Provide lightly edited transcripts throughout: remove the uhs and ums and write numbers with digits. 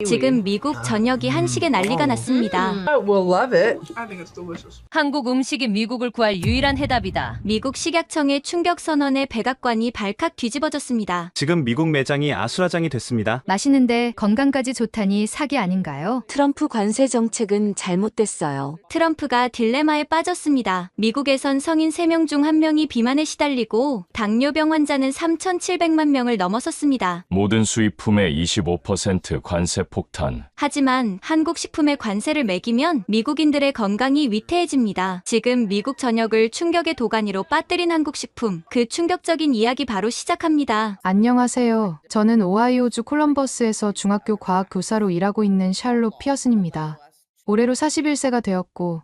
지금 미국 전역이 한식에 난리가 났습니다. I will love it. I think it's delicious. 한국 음식이 미국을 구할 유일한 해답이다. 미국 식약청의 충격 선언에 백악관이 발칵 뒤집어졌습니다. 지금 미국 매장이 아수라장이 됐습니다. 맛있는데 건강까지 좋다니 사기 아닌가요? 트럼프 관세 정책은 잘못됐어요. 트럼프가 딜레마에 빠졌습니다. 미국에선 성인 3명 중 1명이 비만에 시달리고 당뇨병 환자는 3,700만 명을 넘어섰습니다. 모든 수입품의 25% 관세 폭탄. 하지만 한국 식품에 관세를 매기면 미국인들의 건강이 위태해집니다. 지금 미국 전역을 충격의 도가니로 빠뜨린 한국 식품. 그 충격적인 이야기 바로 시작합니다. 안녕하세요. 저는 오하이오주 콜럼버스에서 중학교 과학 교사로 일하고 있는 샬롯 피어슨입니다. 올해로 41세가 되었고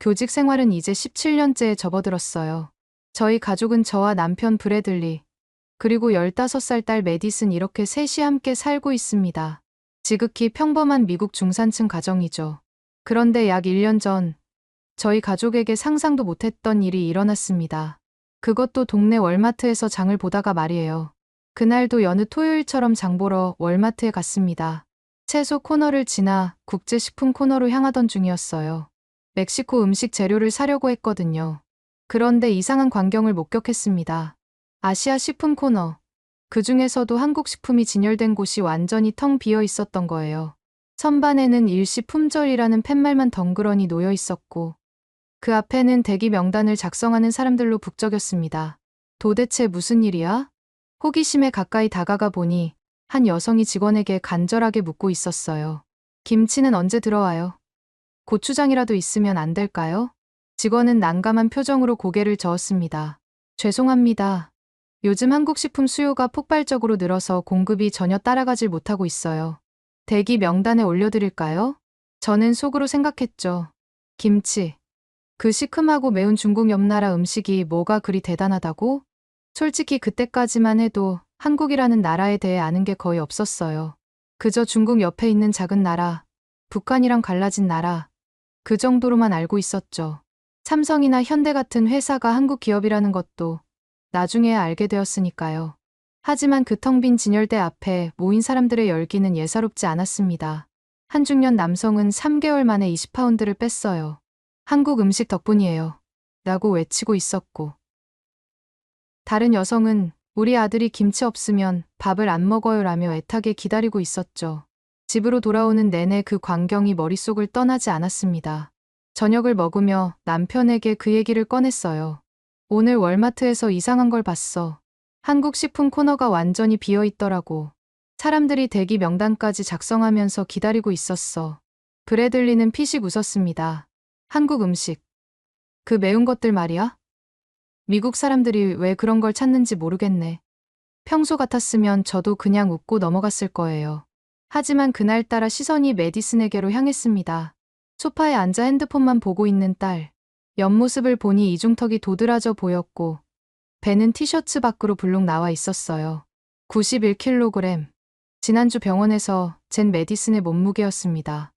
교직 생활은 이제 17년째에 접어들었어요. 저희 가족은 저와 남편 브래들리 그리고 15살 딸 메디슨 이렇게 셋이 함께 살고 있습니다. 지극히 평범한 미국 중산층 가정이죠. 그런데 약 1년 전 저희 가족에게 상상도 못했던 일이 일어났습니다. 그것도 동네 월마트에서 장을 보다가 말이에요. 그날도 여느 토요일처럼 장 보러 월마트에 갔습니다. 채소 코너를 지나 국제식품 코너로 향하던 중이었어요. 멕시코 음식 재료를 사려고 했거든요. 그런데 이상한 광경을 목격했습니다. 아시아 식품 코너. 그 중에서도 한국 식품이 진열된 곳이 완전히 텅 비어 있었던 거예요. 선반에는 일시 품절이라는 팻말만 덩그러니 놓여 있었고 그 앞에는 대기 명단을 작성하는 사람들로 북적였습니다. 도대체 무슨 일이야? 호기심에 가까이 다가가 보니 한 여성이 직원에게 간절하게 묻고 있었어요. 김치는 언제 들어와요? 고추장이라도 있으면 안 될까요? 직원은 난감한 표정으로 고개를 저었습니다. 죄송합니다. 요즘 한국 식품 수요가 폭발적으로 늘어서 공급이 전혀 따라가질 못하고 있어요. 대기 명단에 올려드릴까요? 저는 속으로 생각했죠. 김치. 그 시큼하고 매운 중국 옆나라 음식이 뭐가 그리 대단하다고? 솔직히 그때까지만 해도 한국이라는 나라에 대해 아는 게 거의 없었어요. 그저 중국 옆에 있는 작은 나라, 북한이랑 갈라진 나라, 그 정도로만 알고 있었죠. 삼성이나 현대 같은 회사가 한국 기업이라는 것도 나중에야 알게 되었으니까요. 하지만 그 텅 빈 진열대 앞에 모인 사람들의 열기는 예사롭지 않았습니다. 한 중년 남성은 3개월 만에 20파운드를 뺐어요. 한국 음식 덕분이에요. 라고 외치고 있었고 다른 여성은 우리 아들이 김치 없으면 밥을 안 먹어요 라며 애타게 기다리고 있었죠. 집으로 돌아오는 내내 그 광경이 머릿속을 떠나지 않았습니다. 저녁을 먹으며 남편에게 그 얘기를 꺼냈어요. 오늘 월마트에서 이상한 걸 봤어. 한국 식품 코너가 완전히 비어 있더라고. 사람들이 대기 명단까지 작성하면서 기다리고 있었어. 브래들리는 피식 웃었습니다. 한국 음식. 그 매운 것들 말이야? 미국 사람들이 왜 그런 걸 찾는지 모르겠네. 평소 같았으면 저도 그냥 웃고 넘어갔을 거예요. 하지만 그날따라 시선이 메디슨에게로 향했습니다. 소파에 앉아 핸드폰만 보고 있는 딸. 옆모습을 보니 이중턱이 도드라져 보였고 배는 티셔츠 밖으로 불룩 나와 있었어요. 91kg. 지난주 병원에서 잰 메디슨의 몸무게였습니다.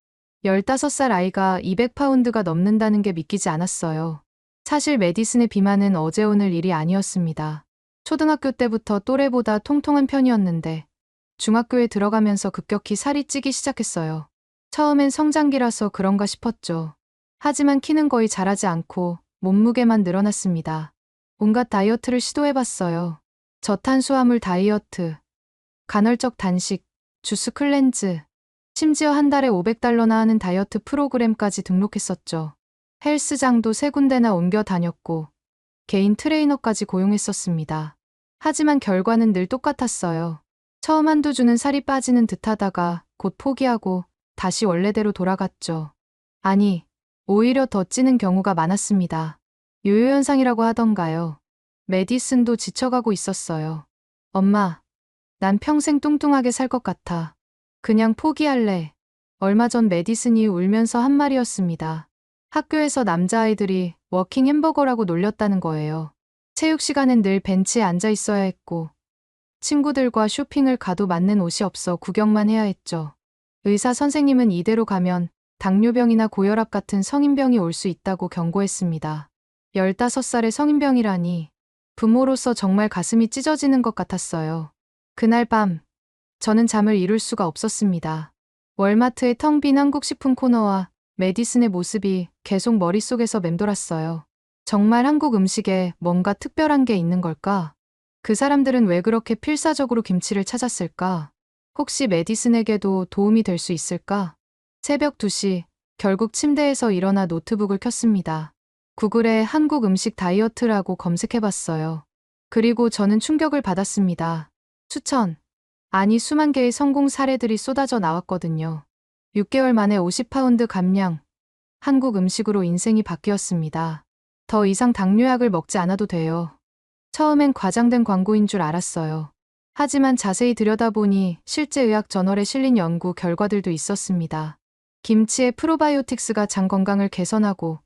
15살 아이가 200파운드가 넘는다는 게 믿기지 않았어요. 사실 메디슨의 비만은 어제 오늘 일이 아니었습니다. 초등학교 때부터 또래보다 통통한 편이었는데 중학교에 들어가면서 급격히 살이 찌기 시작했어요. 처음엔 성장기라서 그런가 싶었죠. 하지만 키는 거의 자라지 않고 몸무게만 늘어났습니다. 온갖 다이어트를 시도해봤어요. 저탄수화물 다이어트, 간헐적 단식, 주스 클렌즈, 심지어 한 달에 $500나 하는 다이어트 프로그램까지 등록했었죠. 헬스장도 3군데나 옮겨 다녔고 개인 트레이너까지 고용했었습니다. 하지만 결과는 늘 똑같았어요. 처음 한두 주는 살이 빠지는 듯하다가 곧 포기하고 다시 원래대로 돌아갔죠. 아니, 오히려 더 찌는 경우가 많았습니다. 요요현상이라고 하던가요. 메디슨도 지쳐가고 있었어요. 엄마, 난 평생 뚱뚱하게 살 것 같아. 그냥 포기할래. 얼마 전 메디슨이 울면서 한 말이었습니다. 학교에서 남자아이들이 워킹 햄버거라고 놀렸다는 거예요. 체육 시간엔 늘 벤치에 앉아 있어야 했고 친구들과 쇼핑을 가도 맞는 옷이 없어 구경만 해야 했죠. 의사 선생님은 이대로 가면 당뇨병이나 고혈압 같은 성인병이 올 수 있다고 경고했습니다. 15살의 성인병이라니 부모로서 정말 가슴이 찢어지는 것 같았어요. 그날 밤 저는 잠을 이룰 수가 없었습니다. 월마트의 텅 빈 한국식품 코너와 메디슨의 모습이 계속 머릿속에서 맴돌았어요. 정말 한국 음식에 뭔가 특별한 게 있는 걸까? 그 사람들은 왜 그렇게 필사적으로 김치를 찾았을까? 혹시 메디슨에게도 도움이 될 수 있을까? 새벽 2시, 결국 침대에서 일어나 노트북을 켰습니다. 구글에 한국 음식 다이어트라고 검색해봤어요. 그리고 저는 충격을 받았습니다. 수천, 아니 수만 개의 성공 사례들이 쏟아져 나왔거든요. 6개월 만에 50파운드 감량, 한국 음식으로 인생이 바뀌었습니다. 더 이상 당뇨약을 먹지 않아도 돼요. 처음엔 과장된 광고인 줄 알았어요. 하지만 자세히 들여다보니 실제 의학 저널에 실린 연구 결과들도 있었습니다. 김치의 프로바이오틱스가 장 건강을 개선하고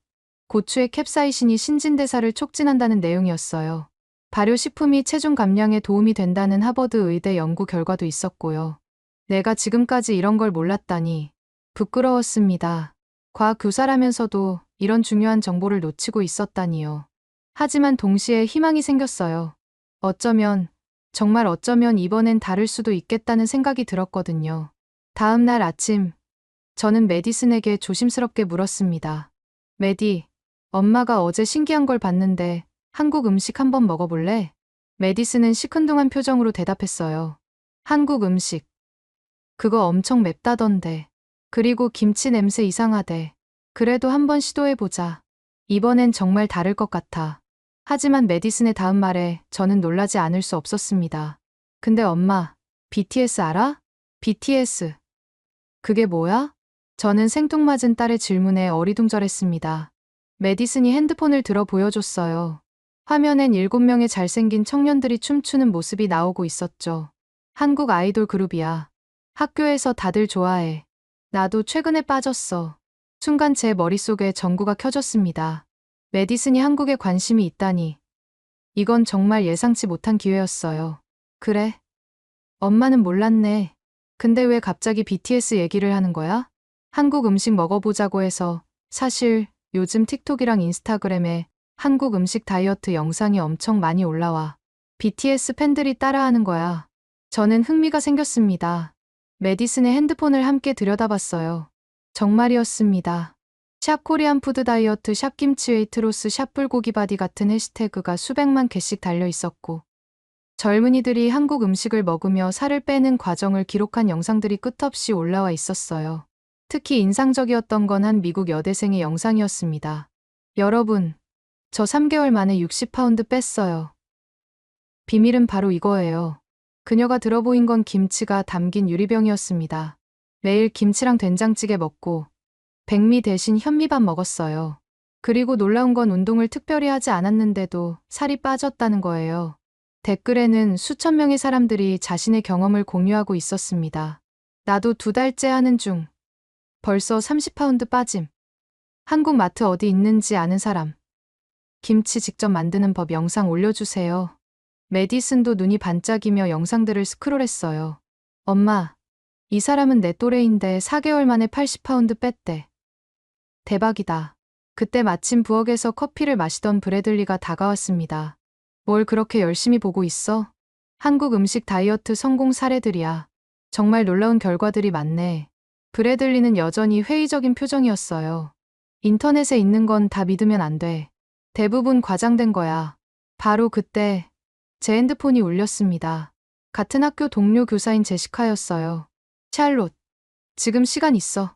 고추의 캡사이신이 신진대사를 촉진한다는 내용이었어요. 발효식품이 체중 감량에 도움이 된다는 하버드 의대 연구 결과도 있었고요. 내가 지금까지 이런 걸 몰랐다니 부끄러웠습니다. 과학 교사라면서도 이런 중요한 정보를 놓치고 있었다니요. 하지만 동시에 희망이 생겼어요. 어쩌면, 정말 어쩌면 이번엔 다를 수도 있겠다는 생각이 들었거든요. 다음 날 아침, 저는 메디슨에게 조심스럽게 물었습니다. 메디, 엄마가 어제 신기한 걸 봤는데 한국 음식 한번 먹어볼래? 메디슨은 시큰둥한 표정으로 대답했어요. 한국 음식. 그거 엄청 맵다던데. 그리고 김치 냄새 이상하대. 그래도 한번 시도해보자. 이번엔 정말 다를 것 같아. 하지만 메디슨의 다음 말에 저는 놀라지 않을 수 없었습니다. 근데 엄마, BTS 알아? BTS. 그게 뭐야? 저는 생뚱맞은 딸의 질문에 어리둥절했습니다. 메디슨이 핸드폰을 들어 보여줬어요. 화면엔 7명의 잘생긴 청년들이 춤추는 모습이 나오고 있었죠. 한국 아이돌 그룹이야. 학교에서 다들 좋아해. 나도 최근에 빠졌어. 순간 제 머릿속에 전구가 켜졌습니다. 메디슨이 한국에 관심이 있다니. 이건 정말 예상치 못한 기회였어요. 그래. 엄마는 몰랐네. 근데 왜 갑자기 BTS 얘기를 하는 거야? 한국 음식 먹어보자고 해서 사실 요즘 틱톡이랑 인스타그램에 한국 음식 다이어트 영상이 엄청 많이 올라와. BTS 팬들이 따라하는 거야. 저는 흥미가 생겼습니다. 메디슨의 핸드폰을 함께 들여다봤어요. 정말이었습니다. 샵 코리안 푸드 다이어트, 샵 김치 웨이트로스, 샵 불고기 바디 같은 해시태그가 수백만 개씩 달려 있었고, 젊은이들이 한국 음식을 먹으며 살을 빼는 과정을 기록한 영상들이 끝없이 올라와 있었어요. 특히 인상적이었던 건 한 미국 여대생의 영상이었습니다. 여러분, 저 3개월 만에 60파운드 뺐어요. 비밀은 바로 이거예요. 그녀가 들어보인 건 김치가 담긴 유리병이었습니다. 매일 김치랑 된장찌개 먹고 백미 대신 현미밥 먹었어요. 그리고 놀라운 건 운동을 특별히 하지 않았는데도 살이 빠졌다는 거예요. 댓글에는 수천 명의 사람들이 자신의 경험을 공유하고 있었습니다. 나도 2달째 하는 중. 벌써 30파운드 빠짐. 한국 마트 어디 있는지 아는 사람. 김치 직접 만드는 법 영상 올려주세요. 메디슨도 눈이 반짝이며 영상들을 스크롤했어요. 엄마, 이 사람은 내 또래인데 4개월 만에 80파운드 뺐대. 대박이다. 그때 마침 부엌에서 커피를 마시던 브래들리가 다가왔습니다. 뭘 그렇게 열심히 보고 있어? 한국 음식 다이어트 성공 사례들이야. 정말 놀라운 결과들이 많네. 브래들리는 여전히 회의적인 표정이었어요. 인터넷에 있는 건 다 믿으면 안 돼. 대부분 과장된 거야. 바로 그때 제 핸드폰이 울렸습니다. 같은 학교 동료 교사인 제시카였어요. 샬롯, 지금 시간 있어.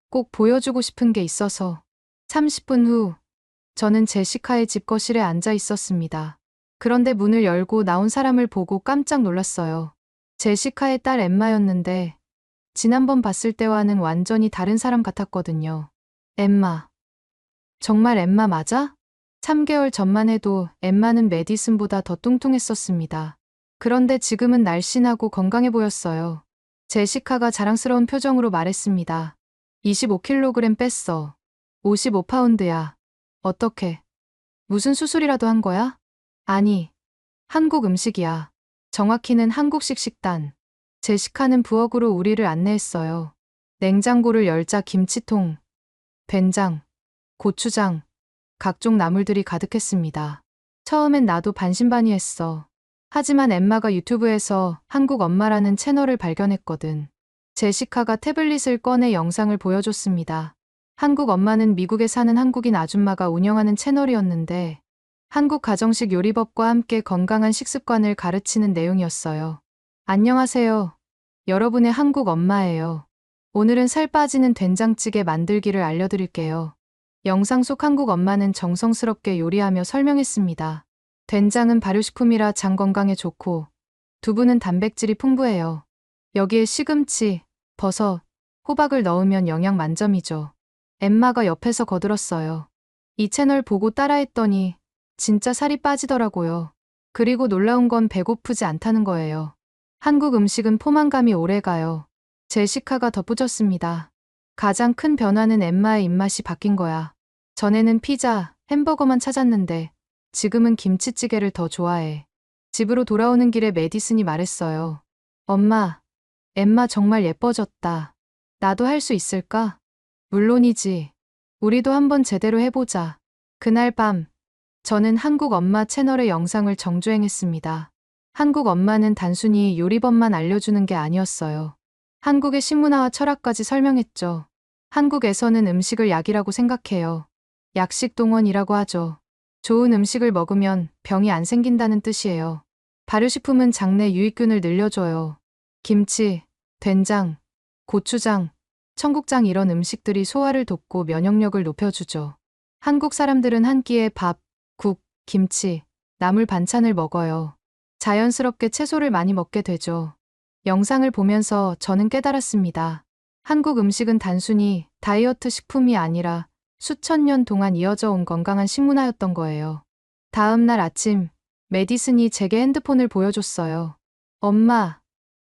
꼭 보여주고 싶은 게 있어서. 30분 후, 저는 제시카의 집 거실에 앉아 있었습니다. 그런데 문을 열고 나온 사람을 보고 깜짝 놀랐어요. 제시카의 딸 엠마였는데 지난번 봤을 때와는 완전히 다른 사람 같았거든요. 엠마. 정말 엠마 맞아? 3개월 전만 해도 엠마는 메디슨보다 더 뚱뚱했었습니다. 그런데 지금은 날씬하고 건강해 보였어요. 제시카가 자랑스러운 표정으로 말했습니다. 25kg 뺐어. 55파운드야. 어떻게? 무슨 수술이라도 한 거야? 아니, 한국 음식이야. 정확히는 한국식 식단. 제시카는 부엌으로 우리를 안내했어요. 냉장고를 열자 김치통, 된장, 고추장, 각종 나물들이 가득했습니다. 처음엔 나도 반신반의했어. 하지만 엠마가 유튜브에서 한국 엄마라는 채널을 발견했거든. 제시카가 태블릿을 꺼내 영상을 보여줬습니다. 한국 엄마는 미국에 사는 한국인 아줌마가 운영하는 채널이었는데 한국 가정식 요리법과 함께 건강한 식습관을 가르치는 내용이었어요. 안녕하세요. 여러분의 한국 엄마예요. 오늘은 살 빠지는 된장찌개 만들기를 알려드릴게요. 영상 속 한국 엄마는 정성스럽게 요리하며 설명했습니다. 된장은 발효식품이라 장 건강에 좋고 두부는 단백질이 풍부해요. 여기에 시금치, 버섯, 호박을 넣으면 영양 만점이죠. 엠마가 옆에서 거들었어요. 이 채널 보고 따라했더니 진짜 살이 빠지더라고요. 그리고 놀라운 건 배고프지 않다는 거예요. 한국 음식은 포만감이 오래가요. 제시카가 덧붙였습니다. 가장 큰 변화는 엠마의 입맛이 바뀐 거야. 전에는 피자, 햄버거만 찾았는데 지금은 김치찌개를 더 좋아해. 집으로 돌아오는 길에 메디슨이 말했어요. 엄마, 엠마 정말 예뻐졌다. 나도 할 수 있을까? 물론이지. 우리도 한번 제대로 해보자. 그날 밤, 저는 한국 엄마 채널의 영상을 정주행했습니다. 한국 엄마는 단순히 요리법만 알려주는 게 아니었어요. 한국의 식문화와 철학까지 설명했죠. 한국에서는 음식을 약이라고 생각해요. 약식 동원이라고 하죠. 좋은 음식을 먹으면 병이 안 생긴다는 뜻이에요. 발효식품은 장내 유익균을 늘려줘요. 김치, 된장, 고추장, 청국장 이런 음식들이 소화를 돕고 면역력을 높여주죠. 한국 사람들은 한 끼에 밥, 국, 김치, 나물 반찬을 먹어요. 자연스럽게 채소를 많이 먹게 되죠. 영상을 보면서 저는 깨달았습니다. 한국 음식은 단순히 다이어트 식품이 아니라 수천 년 동안 이어져 온 건강한 식문화였던 거예요. 다음 날 아침, 메디슨이 제게 핸드폰을 보여줬어요. 엄마,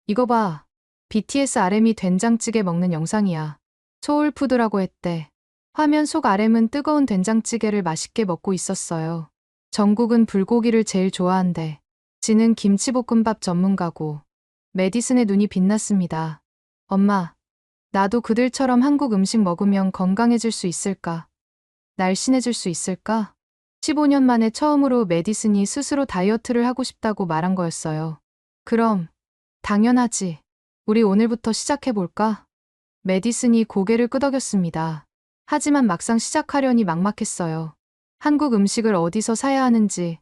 이거 봐. BTS RM이 된장찌개 먹는 영상이야. 소울푸드라고 했대. 화면 속 RM은 뜨거운 된장찌개를 맛있게 먹고 있었어요. 정국은 불고기를 제일 좋아한대. 지는 김치볶음밥 전문가고. 메디슨의 눈이 빛났습니다. 엄마, 나도 그들처럼 한국 음식 먹으면 건강해질 수 있을까? 날씬해질 수 있을까? 15년 만에 처음으로 메디슨이 스스로 다이어트를 하고 싶다고 말한 거였어요. 그럼, 당연하지. 우리 오늘부터 시작해볼까? 메디슨이 고개를 끄덕였습니다. 하지만 막상 시작하려니 막막했어요. 한국 음식을 어디서 사야 하는지,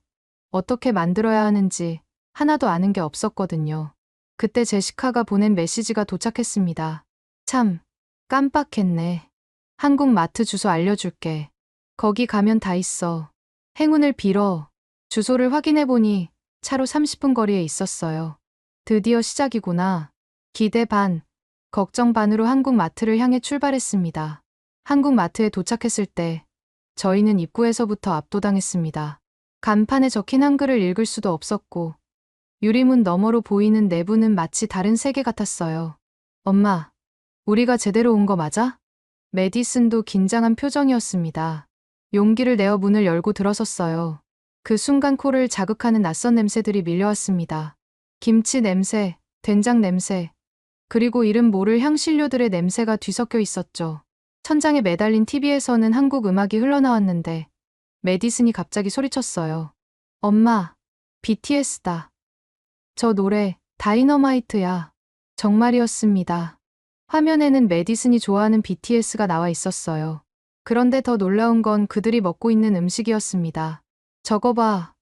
어떻게 만들어야 하는지 하나도 아는 게 없었거든요. 그때 제시카가 보낸 메시지가 도착했습니다. 참, 깜빡했네. 한국 마트 주소 알려줄게. 거기 가면 다 있어. 행운을 빌어. 주소를 확인해보니 차로 30분 거리에 있었어요. 드디어 시작이구나. 기대 반, 걱정 반으로 한국 마트를 향해 출발했습니다. 한국 마트에 도착했을 때 저희는 입구에서부터 압도당했습니다. 간판에 적힌 한글을 읽을 수도 없었고 유리문 너머로 보이는 내부는 마치 다른 세계 같았어요. 엄마, 우리가 제대로 온 거 맞아? 메디슨도 긴장한 표정이었습니다. 용기를 내어 문을 열고 들어섰어요. 그 순간 코를 자극하는 낯선 냄새들이 밀려왔습니다. 김치 냄새, 된장 냄새, 그리고 이름 모를 향신료들의 냄새가 뒤섞여 있었죠. 천장에 매달린 TV에서는 한국 음악이 흘러나왔는데 메디슨이 갑자기 소리쳤어요. 엄마, BTS다. 저 노래 다이너마이트야. 정말이었습니다. 화면에는 메디슨이 좋아하는 BTS가 나와 있었어요. 그런데 더 놀라운 건 그들이 먹고 있는 음식이었습니다. 저거 봐.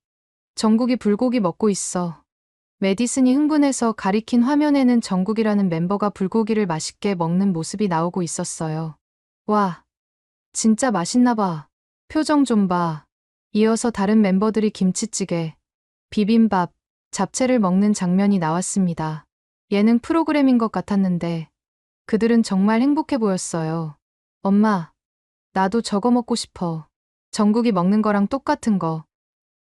정국이 불고기 먹고 있어. 메디슨이 흥분해서 가리킨 화면에는 정국이라는 멤버가 불고기를 맛있게 먹는 모습이 나오고 있었어요. 와, 진짜 맛있나 봐. 표정 좀 봐. 이어서 다른 멤버들이 김치찌개, 비빔밥, 잡채를 먹는 장면이 나왔습니다. 예능 프로그램인 것 같았는데 그들은 정말 행복해 보였어요. 엄마, 나도 저거 먹고 싶어. 정국이 먹는 거랑 똑같은 거.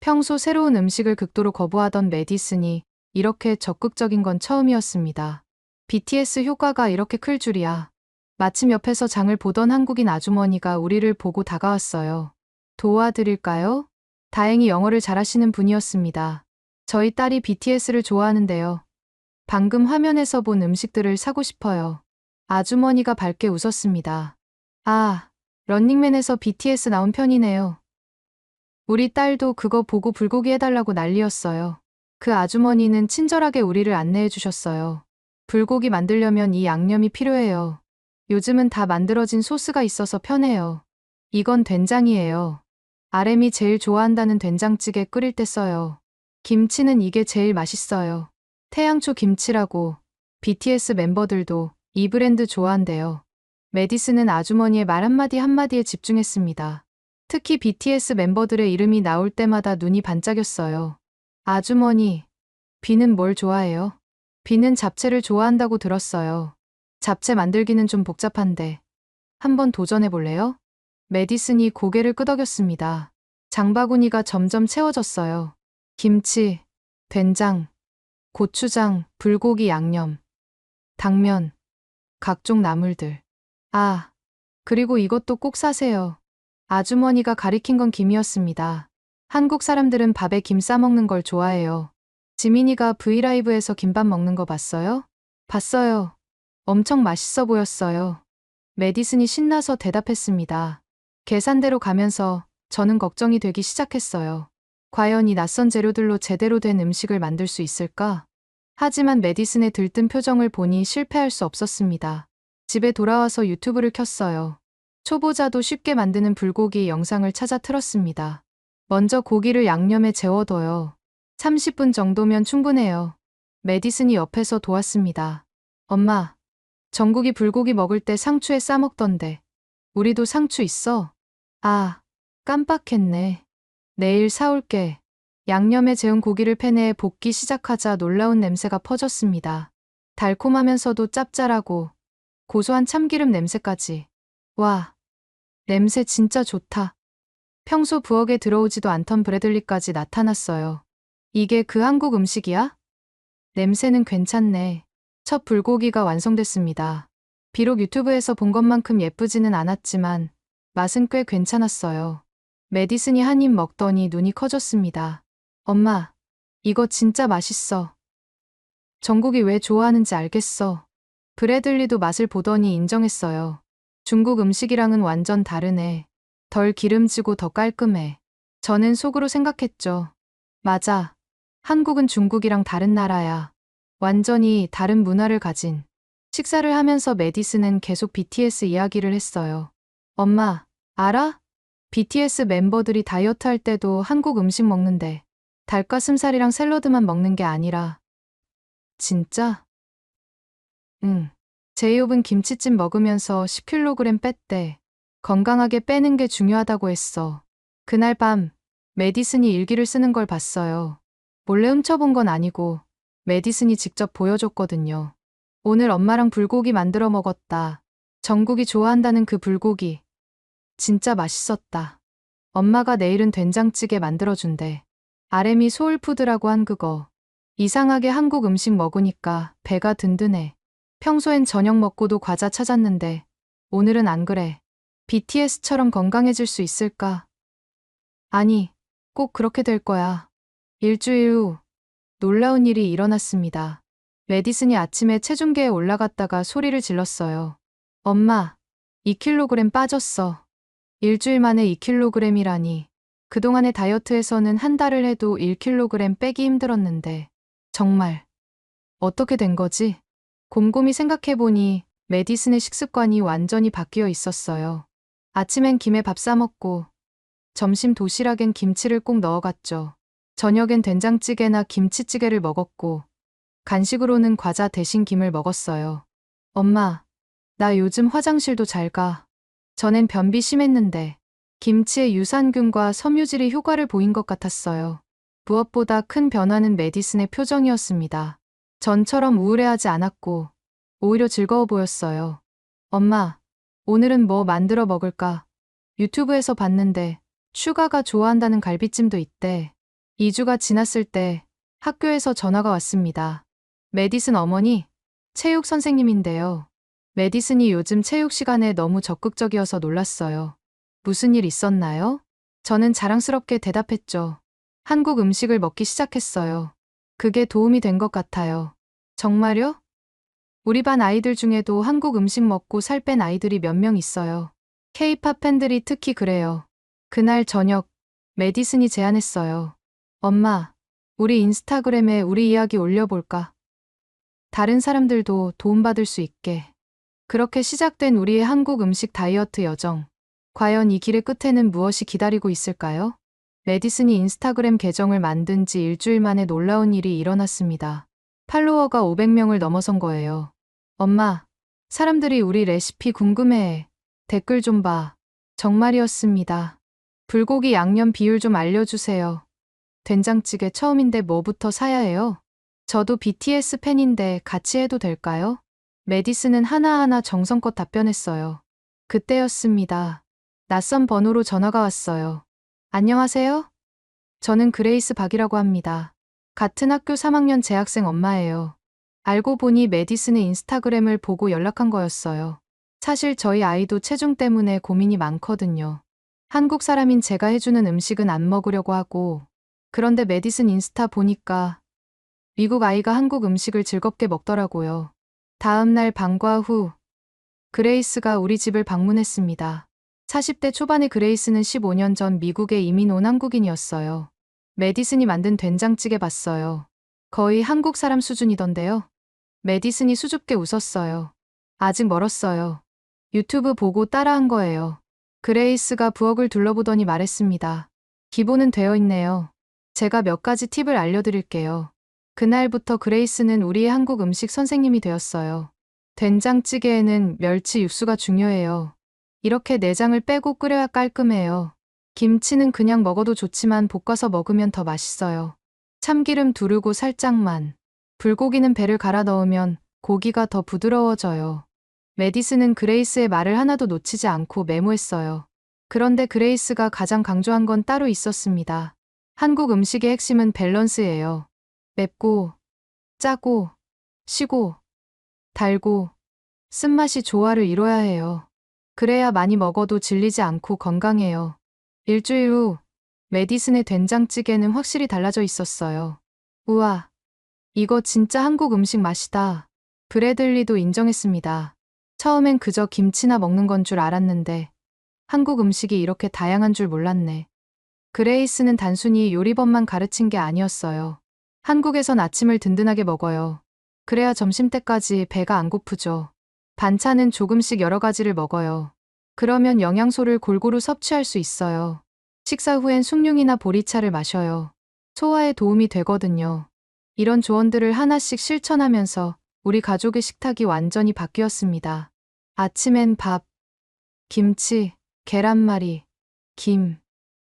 평소 새로운 음식을 극도로 거부하던 메디슨이 이렇게 적극적인 건 처음이었습니다. BTS 효과가 이렇게 클 줄이야. 마침 옆에서 장을 보던 한국인 아주머니가 우리를 보고 다가왔어요. 도와드릴까요? 다행히 영어를 잘하시는 분이었습니다. 저희 딸이 BTS를 좋아하는데요. 방금 화면에서 본 음식들을 사고 싶어요. 아주머니가 밝게 웃었습니다. 아, 런닝맨에서 BTS 나온 편이네요. 우리 딸도 그거 보고 불고기 해달라고 난리였어요. 그 아주머니는 친절하게 우리를 안내해 주셨어요. 불고기 만들려면 이 양념이 필요해요. 요즘은 다 만들어진 소스가 있어서 편해요. 이건 된장이에요. 아렘이 제일 좋아한다는 된장찌개 끓일 때 써요. 김치는 이게 제일 맛있어요. 태양초 김치라고 BTS 멤버들도 이 브랜드 좋아한대요. 메디슨은 아주머니의 말 한마디 한마디에 집중했습니다. 특히 BTS 멤버들의 이름이 나올 때마다 눈이 반짝였어요. 아주머니, 비는 뭘 좋아해요? 비는 잡채를 좋아한다고 들었어요. 잡채 만들기는 좀 복잡한데 한번 도전해 볼래요? 메디슨이 고개를 끄덕였습니다. 장바구니가 점점 채워졌어요. 김치, 된장, 고추장, 불고기 양념, 당면, 각종 나물들. 아, 그리고 이것도 꼭 사세요. 아주머니가 가리킨 건 김이었습니다. 한국 사람들은 밥에 김 싸먹는 걸 좋아해요. 지민이가 브이라이브에서 김밥 먹는 거 봤어요? 봤어요. 엄청 맛있어 보였어요. 메디슨이 신나서 대답했습니다. 계산대로 가면서 저는 걱정이 되기 시작했어요. 과연 이 낯선 재료들로 제대로 된 음식을 만들 수 있을까? 하지만 메디슨의 들뜬 표정을 보니 실패할 수 없었습니다. 집에 돌아와서 유튜브를 켰어요. 초보자도 쉽게 만드는 불고기 영상을 찾아 틀었습니다. 먼저 고기를 양념에 재워둬요. 30분 정도면 충분해요. 메디슨이 옆에서 도왔습니다. 엄마, 정국이 불고기 먹을 때 상추에 싸먹던데. 우리도 상추 있어? 아, 깜빡했네. 내일 사올게. 양념에 재운 고기를 팬에 볶기 시작하자 놀라운 냄새가 퍼졌습니다. 달콤하면서도 짭짤하고 고소한 참기름 냄새까지. 와, 냄새 진짜 좋다. 평소 부엌에 들어오지도 않던 브래들리까지 나타났어요. 이게 그 한국 음식이야? 냄새는 괜찮네. 첫 불고기가 완성됐습니다. 비록 유튜브에서 본 것만큼 예쁘지는 않았지만 맛은 꽤 괜찮았어요. 메디슨이 한 입 먹더니 눈이 커졌습니다. 엄마, 이거 진짜 맛있어. 정국이 왜 좋아하는지 알겠어. 브래들리도 맛을 보더니 인정했어요. 중국 음식이랑은 완전 다르네. 덜 기름지고 더 깔끔해. 저는 속으로 생각했죠. 맞아. 한국은 중국이랑 다른 나라야. 완전히 다른 문화를 가진. 식사를 하면서 메디슨은 계속 BTS 이야기를 했어요. 엄마, 알아? BTS 멤버들이 다이어트 할 때도 한국 음식 먹는데 닭가슴살이랑 샐러드만 먹는 게 아니라. 진짜? 응. 제이홉은 김치찜 먹으면서 10kg 뺐대. 건강하게 빼는 게 중요하다고 했어. 그날 밤 메디슨이 일기를 쓰는 걸 봤어요. 몰래 훔쳐본 건 아니고 메디슨이 직접 보여줬거든요. 오늘 엄마랑 불고기 만들어 먹었다. 정국이 좋아한다는 그 불고기. 진짜 맛있었다. 엄마가 내일은 된장찌개 만들어준대. 아렘이 소울푸드라고 한 그거. 이상하게 한국 음식 먹으니까 배가 든든해. 평소엔 저녁 먹고도 과자 찾았는데 오늘은 안 그래. BTS처럼 건강해질 수 있을까? 아니, 꼭 그렇게 될 거야. 일주일 후 놀라운 일이 일어났습니다. 메디슨이 아침에 체중계에 올라갔다가 소리를 질렀어요. 엄마, 2kg 빠졌어. 일주일 만에 2kg이라니. 그동안의 다이어트에서는 한 달을 해도 1kg 빼기 힘들었는데 정말 어떻게 된 거지? 곰곰이 생각해보니 메디슨의 식습관이 완전히 바뀌어 있었어요. 아침엔 김에 밥 싸먹고 점심 도시락엔 김치를 꼭 넣어갔죠. 저녁엔 된장찌개나 김치찌개를 먹었고 간식으로는 과자 대신 김을 먹었어요. 엄마, 나 요즘 화장실도 잘 가. 전엔 변비 심했는데 김치의 유산균과 섬유질이 효과를 보인 것 같았어요. 무엇보다 큰 변화는 메디슨의 표정이었습니다. 전처럼 우울해하지 않았고 오히려 즐거워 보였어요. 엄마, 오늘은 뭐 만들어 먹을까? 유튜브에서 봤는데 슈가가 좋아한다는 갈비찜도 있대. 2주가 지났을 때 학교에서 전화가 왔습니다. 메디슨 어머니, 체육 선생님인데요. 메디슨이 요즘 체육 시간에 너무 적극적이어서 놀랐어요. 무슨 일 있었나요? 저는 자랑스럽게 대답했죠. 한국 음식을 먹기 시작했어요. 그게 도움이 된 것 같아요. 정말요? 우리 반 아이들 중에도 한국 음식 먹고 살 뺀 아이들이 몇 명 있어요. K-팝 팬들이 특히 그래요. 그날 저녁, 메디슨이 제안했어요. 엄마, 우리 인스타그램에 우리 이야기 올려볼까? 다른 사람들도 도움받을 수 있게. 그렇게 시작된 우리의 한국 음식 다이어트 여정. 과연 이 길의 끝에는 무엇이 기다리고 있을까요? 메디슨이 인스타그램 계정을 만든 지 일주일 만에 놀라운 일이 일어났습니다. 팔로워가 500명을 넘어선 거예요. 엄마, 사람들이 우리 레시피 궁금해해. 댓글 좀 봐. 정말이었습니다. 불고기 양념 비율 좀 알려주세요. 된장찌개 처음인데 뭐부터 사야 해요? 저도 BTS 팬인데 같이 해도 될까요? 메디슨은 하나하나 정성껏 답변했어요. 그때였습니다. 낯선 번호로 전화가 왔어요. 안녕하세요? 저는 그레이스 박이라고 합니다. 같은 학교 3학년 재학생 엄마예요. 알고 보니 메디슨의 인스타그램을 보고 연락한 거였어요. 사실 저희 아이도 체중 때문에 고민이 많거든요. 한국 사람인 제가 해주는 음식은 안 먹으려고 하고, 그런데 메디슨 인스타 보니까 미국 아이가 한국 음식을 즐겁게 먹더라고요. 다음 날 방과 후 그레이스가 우리 집을 방문했습니다. 40대 초반의 그레이스는 15년 전 미국에 이민 온 한국인이었어요. 메디슨이 만든 된장찌개 봤어요. 거의 한국 사람 수준이던데요. 메디슨이 수줍게 웃었어요. 아직 멀었어요. 유튜브 보고 따라한 거예요. 그레이스가 부엌을 둘러보더니 말했습니다. 기본은 되어 있네요. 제가 몇 가지 팁을 알려드릴게요. 그날부터 그레이스는 우리의 한국 음식 선생님이 되었어요. 된장찌개에는 멸치 육수가 중요해요. 이렇게 내장을 빼고 끓여야 깔끔해요. 김치는 그냥 먹어도 좋지만 볶아서 먹으면 더 맛있어요. 참기름 두르고 살짝만. 불고기는 배를 갈아 넣으면 고기가 더 부드러워져요. 메디슨은 그레이스의 말을 하나도 놓치지 않고 메모했어요. 그런데 그레이스가 가장 강조한 건 따로 있었습니다. 한국 음식의 핵심은 밸런스예요. 맵고, 짜고, 시고, 달고, 쓴맛이 조화를 이뤄야 해요. 그래야 많이 먹어도 질리지 않고 건강해요. 일주일 후, 메디슨의 된장찌개는 확실히 달라져 있었어요. 우와, 이거 진짜 한국 음식 맛이다. 브래들리도 인정했습니다. 처음엔 그저 김치나 먹는 건 줄 알았는데, 한국 음식이 이렇게 다양한 줄 몰랐네. 그레이스는 단순히 요리법만 가르친 게 아니었어요. 한국에선 아침을 든든하게 먹어요. 그래야 점심때까지 배가 안 고프죠. 반찬은 조금씩 여러 가지를 먹어요. 그러면 영양소를 골고루 섭취할 수 있어요. 식사 후엔 숭늉이나 보리차를 마셔요. 소화에 도움이 되거든요. 이런 조언들을 하나씩 실천하면서 우리 가족의 식탁이 완전히 바뀌었습니다. 아침엔 밥, 김치, 계란말이, 김.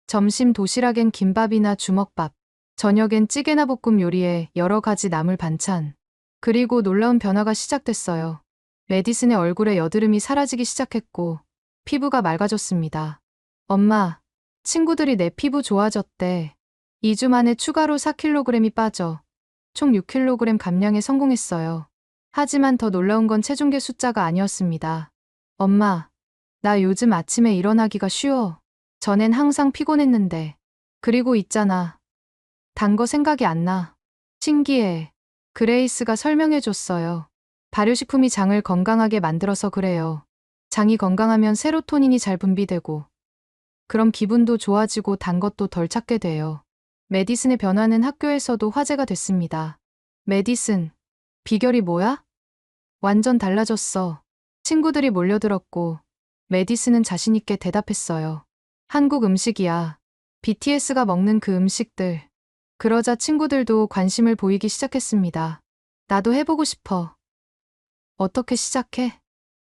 점심 도시락엔 김밥이나 주먹밥. 저녁엔 찌개나 볶음 요리에 여러 가지 나물 반찬. 그리고 놀라운 변화가 시작됐어요. 메디슨의 얼굴에 여드름이 사라지기 시작했고 피부가 맑아졌습니다. 엄마, 친구들이 내 피부 좋아졌대. 2주 만에 추가로 4kg이 빠져 총 6kg 감량에 성공했어요. 하지만 더 놀라운 건 체중계 숫자가 아니었습니다. 엄마, 나 요즘 아침에 일어나기가 쉬워. 전엔 항상 피곤했는데. 그리고 있잖아. 단 거 생각이 안 나. 신기해. 그레이스가 설명해줬어요. 발효식품이 장을 건강하게 만들어서 그래요. 장이 건강하면 세로토닌이 잘 분비되고, 그럼 기분도 좋아지고 단 것도 덜 찾게 돼요. 메디슨의 변화는 학교에서도 화제가 됐습니다. 메디슨, 비결이 뭐야? 완전 달라졌어. 친구들이 몰려들었고, 메디슨은 자신있게 대답했어요. 한국 음식이야. BTS가 먹는 그 음식들. 그러자 친구들도 관심을 보이기 시작했습니다. 나도 해보고 싶어. 어떻게 시작해?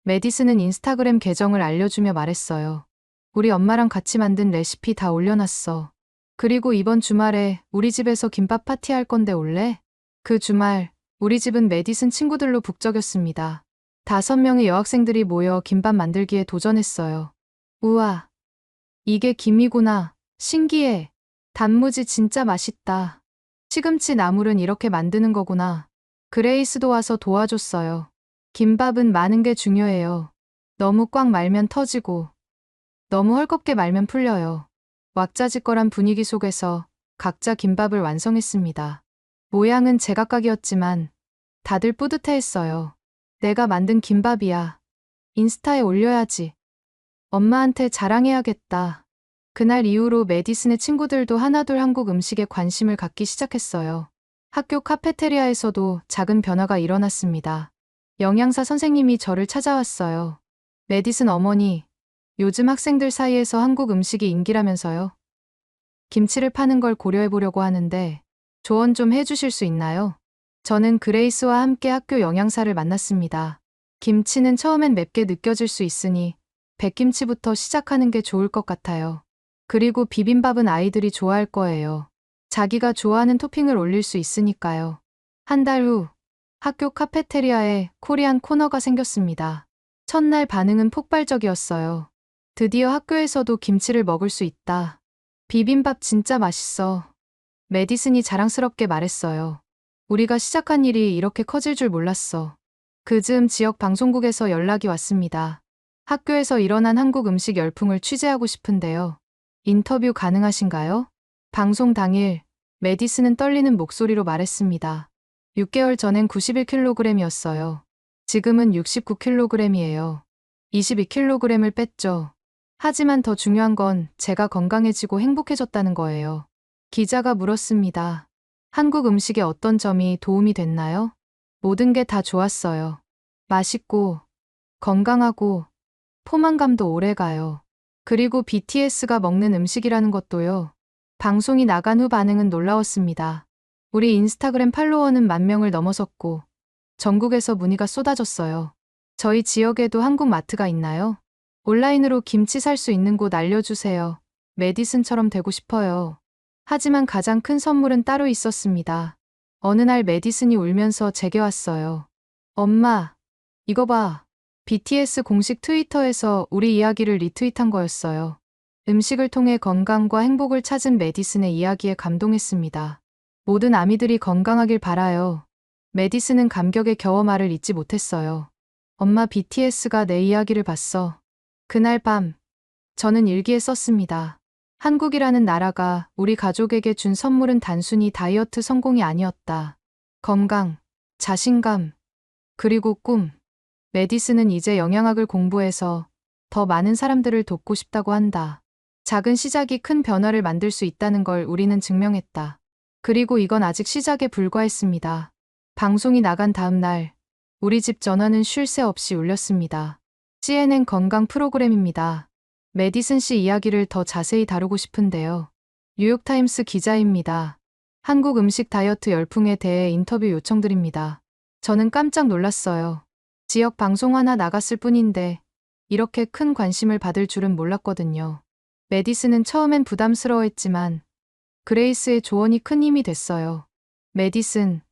메디슨은 인스타그램 계정을 알려주며 말했어요. 우리 엄마랑 같이 만든 레시피 다 올려놨어. 그리고 이번 주말에 우리 집에서 김밥 파티할 건데 올래? 그 주말, 우리 집은 메디슨 친구들로 북적였습니다. 5명의 여학생들이 모여 김밥 만들기에 도전했어요. 우와, 이게 김이구나. 신기해. 단무지 진짜 맛있다. 시금치 나물은 이렇게 만드는 거구나. 그레이스도 와서 도와줬어요. 김밥은 많은 게 중요해요. 너무 꽉 말면 터지고, 너무 헐겁게 말면 풀려요. 왁자지껄한 분위기 속에서 각자 김밥을 완성했습니다. 모양은 제각각이었지만 다들 뿌듯해했어요. 내가 만든 김밥이야. 인스타에 올려야지. 엄마한테 자랑해야겠다. 그날 이후로 메디슨의 친구들도 하나둘 한국 음식에 관심을 갖기 시작했어요. 학교 카페테리아에서도 작은 변화가 일어났습니다. 영양사 선생님이 저를 찾아왔어요. 메디슨 어머니, 요즘 학생들 사이에서 한국 음식이 인기라면서요. 김치를 파는 걸 고려해 보려고 하는데 조언 좀 해주실 수 있나요? 저는 그레이스와 함께 학교 영양사를 만났습니다. 김치는 처음엔 맵게 느껴질 수 있으니 백김치부터 시작하는 게 좋을 것 같아요. 그리고 비빔밥은 아이들이 좋아할 거예요. 자기가 좋아하는 토핑을 올릴 수 있으니까요. 한 달 후 학교 카페테리아에 코리안 코너가 생겼습니다. 첫날 반응은 폭발적이었어요. 드디어 학교에서도 김치를 먹을 수 있다. 비빔밥 진짜 맛있어. 메디슨이 자랑스럽게 말했어요. 우리가 시작한 일이 이렇게 커질 줄 몰랐어. 그즈음 지역 방송국에서 연락이 왔습니다. 학교에서 일어난 한국 음식 열풍을 취재하고 싶은데요. 인터뷰 가능하신가요? 방송 당일, 메디슨은 떨리는 목소리로 말했습니다. 6개월 전엔 91kg이었어요. 지금은 69kg이에요. 22kg을 뺐죠. 하지만 더 중요한 건 제가 건강해지고 행복해졌다는 거예요. 기자가 물었습니다. 한국 음식의 어떤 점이 도움이 됐나요? 모든 게 다 좋았어요. 맛있고, 건강하고, 포만감도 오래가요. 그리고 BTS가 먹는 음식이라는 것도요. 방송이 나간 후 반응은 놀라웠습니다. 우리 인스타그램 팔로워는 10,000명을 넘어섰고, 전국에서 문의가 쏟아졌어요. 저희 지역에도 한국 마트가 있나요? 온라인으로 김치 살 수 있는 곳 알려주세요. 메디슨처럼 되고 싶어요. 하지만 가장 큰 선물은 따로 있었습니다. 어느 날 메디슨이 울면서 제게 왔어요. 엄마, 이거 봐. BTS 공식 트위터에서 우리 이야기를 리트윗한 거였어요. 음식을 통해 건강과 행복을 찾은 메디슨의 이야기에 감동했습니다. 모든 아미들이 건강하길 바라요. 메디슨은 감격에 겨워 말을 잇지 못했어요. 엄마, BTS가 내 이야기를 봤어. 그날 밤, 저는 일기에 썼습니다. 한국이라는 나라가 우리 가족에게 준 선물은 단순히 다이어트 성공이 아니었다. 건강, 자신감, 그리고 꿈. 메디슨은 이제 영양학을 공부해서 더 많은 사람들을 돕고 싶다고 한다. 작은 시작이 큰 변화를 만들 수 있다는 걸 우리는 증명했다. 그리고 이건 아직 시작에 불과했습니다. 방송이 나간 다음 날, 우리 집 전화는 쉴 새 없이 울렸습니다. CNN 건강 프로그램입니다. 메디슨 씨 이야기를 더 자세히 다루고 싶은데요. 뉴욕타임스 기자입니다. 한국 음식 다이어트 열풍에 대해 인터뷰 요청드립니다. 저는 깜짝 놀랐어요. 지역 방송 하나 나갔을 뿐인데 이렇게 큰 관심을 받을 줄은 몰랐거든요. 메디슨은 처음엔 부담스러워했지만 그레이스의 조언이 큰 힘이 됐어요. 메디슨,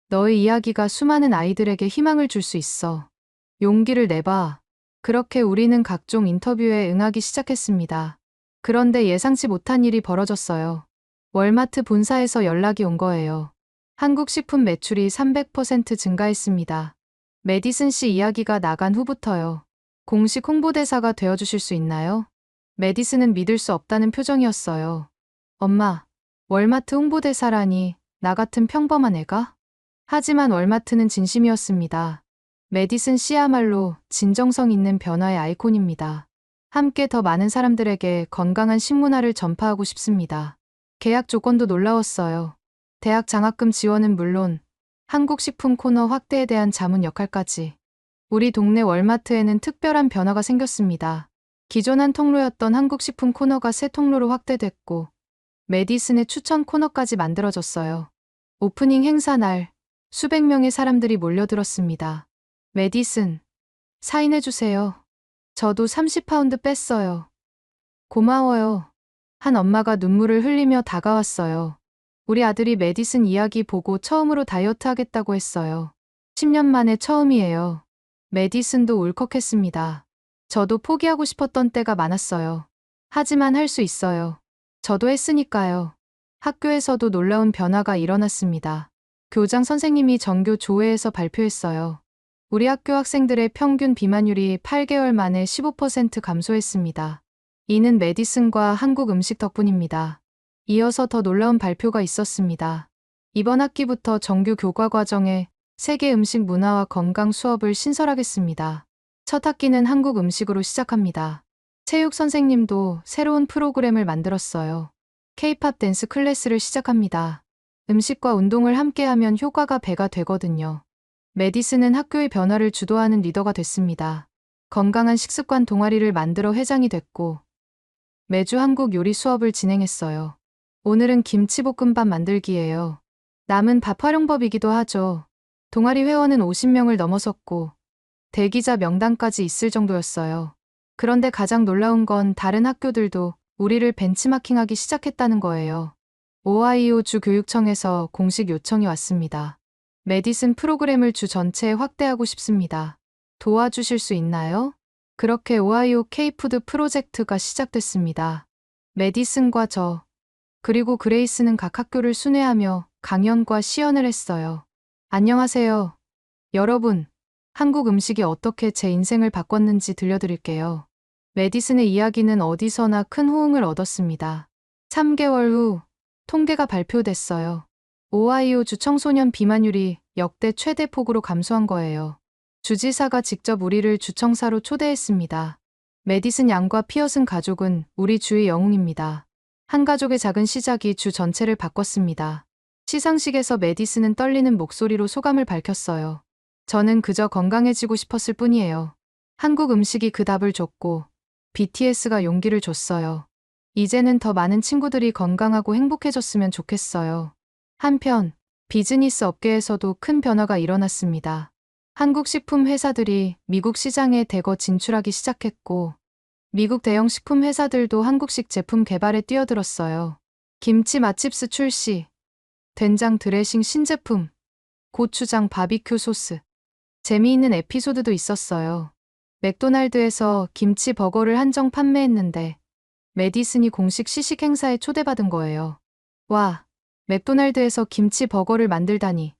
너의 이야기가 수많은 아이들에게 희망을 줄 수 있어. 용기를 내봐. 그렇게 우리는 각종 인터뷰에 응하기 시작했습니다. 그런데 예상치 못한 일이 벌어졌어요. 월마트 본사에서 연락이 온 거예요. 한국 식품 매출이 300% 증가했습니다. 메디슨 씨 이야기가 나간 후부터요. 공식 홍보대사가 되어주실 수 있나요? 메디슨은 믿을 수 없다는 표정이었어요. 엄마, 월마트 홍보대사라니, 나 같은 평범한 애가? 하지만 월마트는 진심이었습니다. 메디슨 씨야말로 진정성 있는 변화의 아이콘입니다. 함께 더 많은 사람들에게 건강한 식문화를 전파하고 싶습니다. 계약 조건도 놀라웠어요. 대학 장학금 지원은 물론 한국 식품 코너 확대에 대한 자문 역할까지. 우리 동네 월마트에는 특별한 변화가 생겼습니다. 기존 한 통로였던 한국 식품 코너가 새 통로로 확대됐고 메디슨의 추천 코너까지 만들어졌어요. 오프닝 행사 날 수백 명의 사람들이 몰려들었습니다. 메디슨, 사인해주세요. 저도 30파운드 뺐어요. 고마워요. 한 엄마가 눈물을 흘리며 다가왔어요. 우리 아들이 메디슨 이야기 보고 처음으로 다이어트 하겠다고 했어요. 10년 만에 처음이에요. 메디슨도 울컥했습니다. 저도 포기하고 싶었던 때가 많았어요. 하지만 할 수 있어요. 저도 했으니까요. 학교에서도 놀라운 변화가 일어났습니다. 교장 선생님이 전교 조회에서 발표했어요. 우리 학교 학생들의 평균 비만율이 8개월 만에 15% 감소했습니다. 이는 메디슨과 한국 음식 덕분입니다. 이어서 더 놀라운 발표가 있었습니다. 이번 학기부터 정규 교과 과정에 세계 음식 문화와 건강 수업을 신설하겠습니다. 첫 학기는 한국 음식으로 시작합니다. 체육 선생님도 새로운 프로그램을 만들었어요. K-팝 댄스 클래스를 시작합니다. 음식과 운동을 함께하면 효과가 배가 되거든요. 메디슨은 학교의 변화를 주도하는 리더가 됐습니다. 건강한 식습관 동아리를 만들어 회장이 됐고, 매주 한국 요리 수업을 진행했어요. 오늘은 김치볶음밥 만들기예요. 남은 밥 활용법이기도 하죠. 동아리 회원은 50명을 넘어섰고, 대기자 명단까지 있을 정도였어요. 그런데 가장 놀라운 건 다른 학교들도 우리를 벤치마킹하기 시작했다는 거예요. 오하이오 주 교육청에서 공식 요청이 왔습니다. 메디슨 프로그램을 주 전체에 확대하고 싶습니다. 도와주실 수 있나요? 그렇게 오하이오 K푸드 프로젝트가 시작됐습니다. 메디슨과 저, 그리고 그레이스는 각 학교를 순회하며 강연과 시연을 했어요. 안녕하세요. 여러분, 한국 음식이 어떻게 제 인생을 바꿨는지 들려드릴게요. 메디슨의 이야기는 어디서나 큰 호응을 얻었습니다. 3개월 후 통계가 발표됐어요. 오하이오주 청소년 비만율이 역대 최대 폭으로 감소한 거예요. 주지사가 직접 우리를 주청사로 초대했습니다. 메디슨 양과 피어슨 가족은 우리 주의 영웅입니다. 한 가족의 작은 시작이 주 전체를 바꿨습니다. 시상식에서 메디슨은 떨리는 목소리로 소감을 밝혔어요. 저는 그저 건강해지고 싶었을 뿐이에요. 한국 음식이 그 답을 줬고, BTS가 용기를 줬어요. 이제는 더 많은 친구들이 건강하고 행복해졌으면 좋겠어요. 한편, 비즈니스 업계에서도 큰 변화가 일어났습니다. 한국 식품 회사들이 미국 시장에 대거 진출하기 시작했고, 미국 대형 식품 회사들도 한국식 제품 개발에 뛰어들었어요. 김치 맛칩스 출시, 된장 드레싱 신제품, 고추장 바비큐 소스. 재미있는 에피소드도 있었어요. 맥도날드에서 김치 버거를 한정 판매했는데 메디슨이 공식 시식 행사에 초대받은 거예요. 와, 맥도날드에서 김치 버거를 만들다니.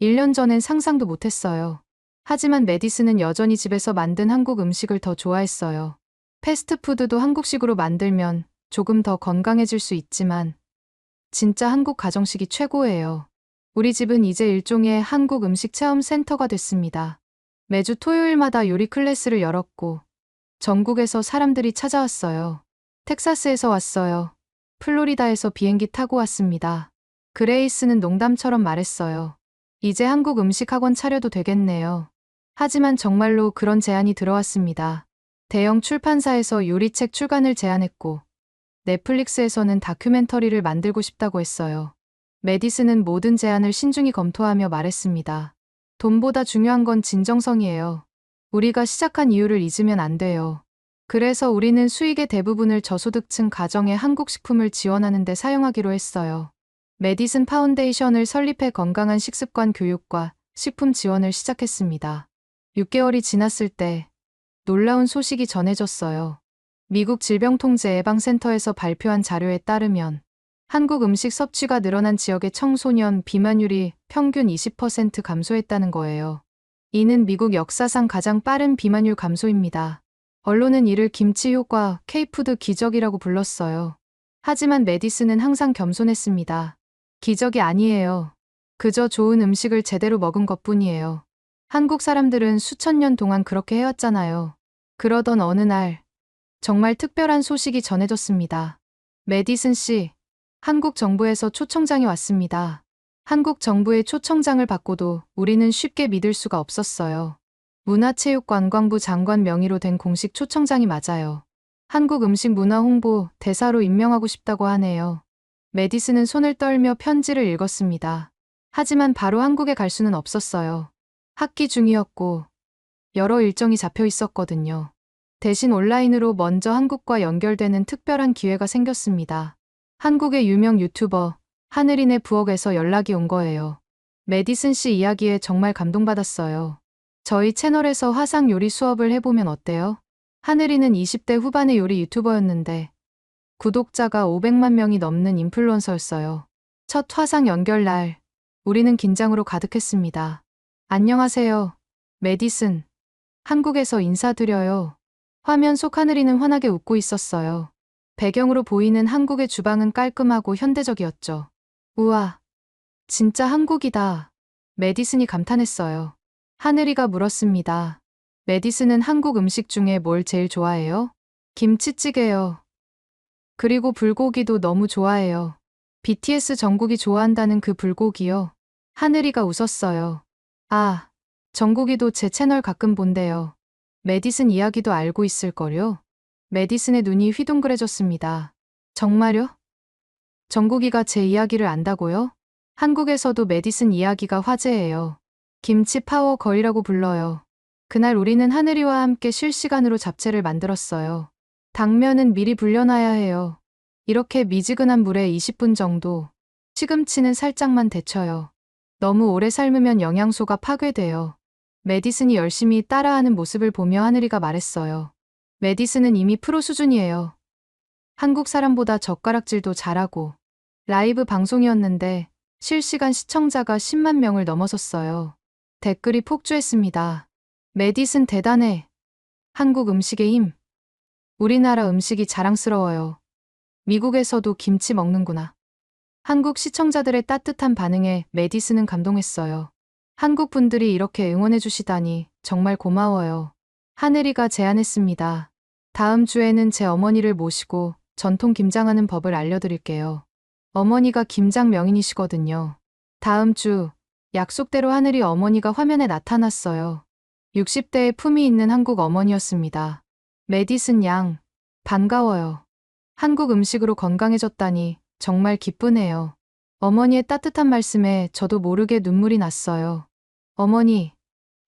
1년 전엔 상상도 못했어요. 하지만 메디슨은 여전히 집에서 만든 한국 음식을 더 좋아했어요. 패스트푸드도 한국식으로 만들면 조금 더 건강해질 수 있지만 진짜 한국 가정식이 최고예요. 우리 집은 이제 일종의 한국 음식 체험 센터가 됐습니다. 매주 토요일마다 요리 클래스를 열었고 전국에서 사람들이 찾아왔어요. 텍사스에서 왔어요. 플로리다에서 비행기 타고 왔습니다. 그레이스는 농담처럼 말했어요. 이제 한국 음식 학원 차려도 되겠네요. 하지만 정말로 그런 제안이 들어왔습니다. 대형 출판사에서 요리책 출간을 제안했고 넷플릭스에서는 다큐멘터리를 만들고 싶다고 했어요. 메디슨은 모든 제안을 신중히 검토하며 말했습니다. 돈보다 중요한 건 진정성이에요. 우리가 시작한 이유를 잊으면 안 돼요. 그래서 우리는 수익의 대부분을 저소득층 가정의 한국 식품을 지원하는 데 사용하기로 했어요. 메디슨 파운데이션을 설립해 건강한 식습관 교육과 식품 지원을 시작했습니다. 6개월이 지났을 때 놀라운 소식이 전해졌어요. 미국 질병통제예방센터에서 발표한 자료에 따르면 한국 음식 섭취가 늘어난 지역의 청소년 비만율이 평균 20% 감소했다는 거예요. 이는 미국 역사상 가장 빠른 비만율 감소입니다. 언론은 이를 김치 효과, K푸드 기적이라고 불렀어요. 하지만 메디슨은 항상 겸손했습니다. 기적이 아니에요. 그저 좋은 음식을 제대로 먹은 것뿐이에요. 한국 사람들은 수천 년 동안 그렇게 해왔잖아요. 그러던 어느 날 정말 특별한 소식이 전해졌습니다. 메디슨 씨, 한국 정부에서 초청장이 왔습니다. 한국 정부의 초청장을 받고도 우리는 쉽게 믿을 수가 없었어요. 문화체육관광부 장관 명의로 된 공식 초청장이 맞아요. 한국 음식 문화 홍보 대사로 임명하고 싶다고 하네요. 메디슨은 손을 떨며 편지를 읽었습니다. 하지만 바로 한국에 갈 수는 없었어요. 학기 중이었고 여러 일정이 잡혀 있었거든요. 대신 온라인으로 먼저 한국과 연결되는 특별한 기회가 생겼습니다. 한국의 유명 유튜버 하늘인의 부엌에서 연락이 온 거예요. 메디슨 씨 이야기에 정말 감동받았어요. 저희 채널에서 화상 요리 수업을 해보면 어때요? 하늘인은 20대 후반의 요리 유튜버였는데 구독자가 500만 명이 넘는 인플루언서였어요. 첫 화상 연결 날 우리는 긴장으로 가득했습니다. 안녕하세요. 메디슨. 한국에서 인사드려요. 화면 속 하늘이는 환하게 웃고 있었어요. 배경으로 보이는 한국의 주방은 깔끔하고 현대적이었죠. 우와, 진짜 한국이다. 메디슨이 감탄했어요. 하늘이가 물었습니다. 메디슨은 한국 음식 중에 뭘 제일 좋아해요? 김치찌개요. 그리고 불고기도 너무 좋아해요. BTS 정국이 좋아한다는 그 불고기요. 하늘이가 웃었어요. 아, 정국이도 제 채널 가끔 본대요. 메디슨 이야기도 알고 있을걸요? 메디슨의 눈이 휘둥그레졌습니다. 정말요? 정국이가 제 이야기를 안다고요? 한국에서도 메디슨 이야기가 화제예요. 김치 파워 걸이라고 불러요. 그날 우리는 하늘이와 함께 실시간으로 잡채를 만들었어요. 당면은 미리 불려놔야 해요. 이렇게 미지근한 물에 20분 정도. 시금치는 살짝만 데쳐요. 너무 오래 삶으면 영양소가 파괴돼요. 메디슨이 열심히 따라하는 모습을 보며 하늘이가 말했어요. 메디슨은 이미 프로 수준이에요. 한국 사람보다 젓가락질도 잘하고. 라이브 방송이었는데 실시간 시청자가 10만 명을 넘어섰어요. 댓글이 폭주했습니다. 메디슨 대단해. 한국 음식의 힘. 우리나라 음식이 자랑스러워요. 미국에서도 김치 먹는구나. 한국 시청자들의 따뜻한 반응에 메디슨은 감동했어요. 한국 분들이 이렇게 응원해 주시다니 정말 고마워요. 하늘이가 제안했습니다. 다음 주에는 제 어머니를 모시고 전통 김장하는 법을 알려드릴게요. 어머니가 김장 명인이시거든요. 다음 주 약속대로 하늘이 어머니가 화면에 나타났어요. 60대의 품이 있는 한국 어머니였습니다. 메디슨 양, 반가워요. 한국 음식으로 건강해졌다니 정말 기쁘네요. 어머니의 따뜻한 말씀에 저도 모르게 눈물이 났어요. 어머니,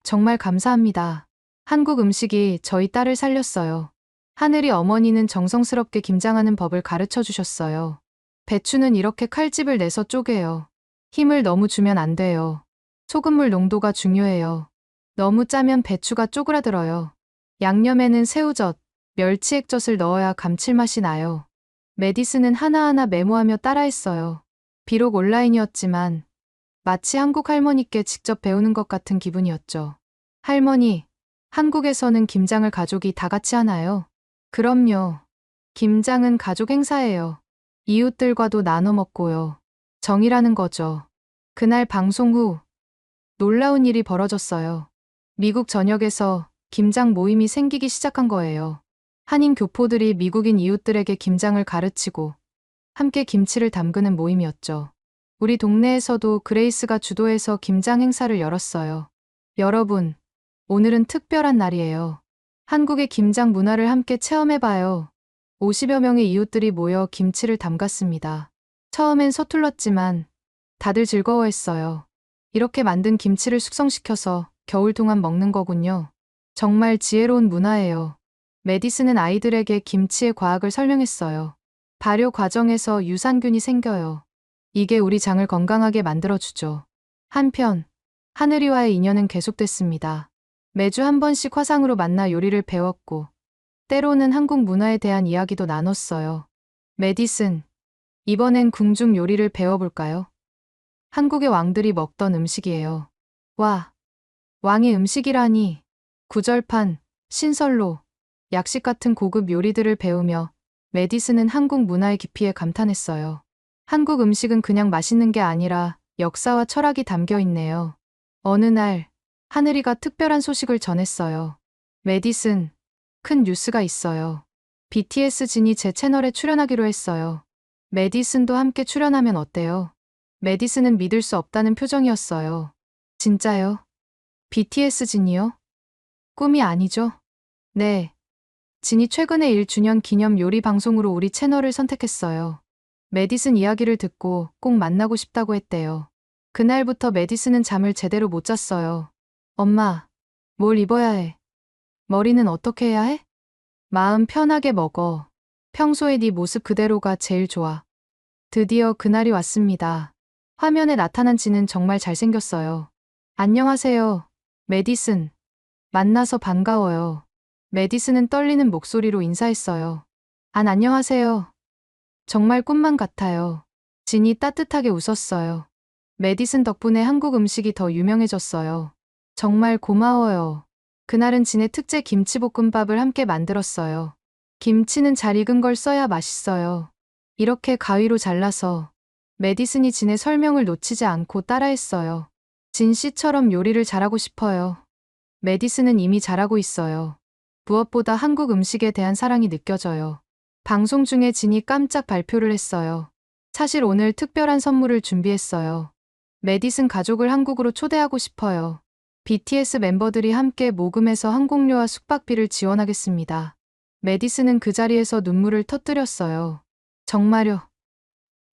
정말 감사합니다. 한국 음식이 저희 딸을 살렸어요. 하늘이 어머니는 정성스럽게 김장하는 법을 가르쳐 주셨어요. 배추는 이렇게 칼집을 내서 쪼개요. 힘을 너무 주면 안 돼요. 소금물 농도가 중요해요. 너무 짜면 배추가 쪼그라들어요. 양념에는 새우젓, 멸치액젓을 넣어야 감칠맛이 나요. 메디슨은 하나하나 메모하며 따라했어요. 비록 온라인이었지만 마치 한국 할머니께 직접 배우는 것 같은 기분이었죠. 할머니, 한국에서는 김장을 가족이 다 같이 하나요? 그럼요. 김장은 가족 행사예요. 이웃들과도 나눠 먹고요. 정이라는 거죠. 그날 방송 후 놀라운 일이 벌어졌어요. 미국 전역에서 김장 모임이 생기기 시작한 거예요. 한인 교포들이 미국인 이웃들에게 김장을 가르치고 함께 김치를 담그는 모임이었죠. 우리 동네에서도 그레이스가 주도해서 김장 행사를 열었어요. 여러분, 오늘은 특별한 날이에요. 한국의 김장 문화를 함께 체험해봐요. 50여 명의 이웃들이 모여 김치를 담갔습니다. 처음엔 서툴렀지만 다들 즐거워했어요. 이렇게 만든 김치를 숙성시켜서 겨울 동안 먹는 거군요. 정말 지혜로운 문화예요. 메디슨은 아이들에게 김치의 과학을 설명했어요. 발효 과정에서 유산균이 생겨요. 이게 우리 장을 건강하게 만들어주죠. 한편, 하늘이와의 인연은 계속됐습니다. 매주 한 번씩 화상으로 만나 요리를 배웠고, 때로는 한국 문화에 대한 이야기도 나눴어요. 메디슨, 이번엔 궁중 요리를 배워볼까요? 한국의 왕들이 먹던 음식이에요. 와, 왕의 음식이라니. 구절판, 신설로, 약식 같은 고급 요리들을 배우며 메디슨은 한국 문화의 깊이에 감탄했어요. 한국 음식은 그냥 맛있는 게 아니라 역사와 철학이 담겨 있네요. 어느 날, 하늘이가 특별한 소식을 전했어요. 메디슨, 큰 뉴스가 있어요. BTS 진이 제 채널에 출연하기로 했어요. 메디슨도 함께 출연하면 어때요? 메디슨은 믿을 수 없다는 표정이었어요. 진짜요? BTS 진이요? 꿈이 아니죠? 네. 진이 최근에 1주년 기념 요리 방송으로 우리 채널을 선택했어요. 메디슨 이야기를 듣고 꼭 만나고 싶다고 했대요. 그날부터 메디슨은 잠을 제대로 못 잤어요. 엄마, 뭘 입어야 해? 머리는 어떻게 해야 해? 마음 편하게 먹어. 평소에 네 모습 그대로가 제일 좋아. 드디어 그날이 왔습니다. 화면에 나타난 진은 정말 잘생겼어요. 안녕하세요, 메디슨. 만나서 반가워요. 메디슨은 떨리는 목소리로 인사했어요. 안녕하세요. 정말 꿈만 같아요. 진이 따뜻하게 웃었어요. 메디슨 덕분에 한국 음식이 더 유명해졌어요. 정말 고마워요. 그날은 진의 특제 김치볶음밥을 함께 만들었어요. 김치는 잘 익은 걸 써야 맛있어요. 이렇게 가위로 잘라서 메디슨이 진의 설명을 놓치지 않고 따라했어요. 진 씨처럼 요리를 잘하고 싶어요. 메디슨은 이미 잘하고 있어요. 무엇보다 한국 음식에 대한 사랑이 느껴져요. 방송 중에 진이 깜짝 발표를 했어요. 사실 오늘 특별한 선물을 준비했어요. 메디슨 가족을 한국으로 초대하고 싶어요. BTS 멤버들이 함께 모금해서 항공료와 숙박비를 지원하겠습니다. 메디슨은 그 자리에서 눈물을 터뜨렸어요. 정말요?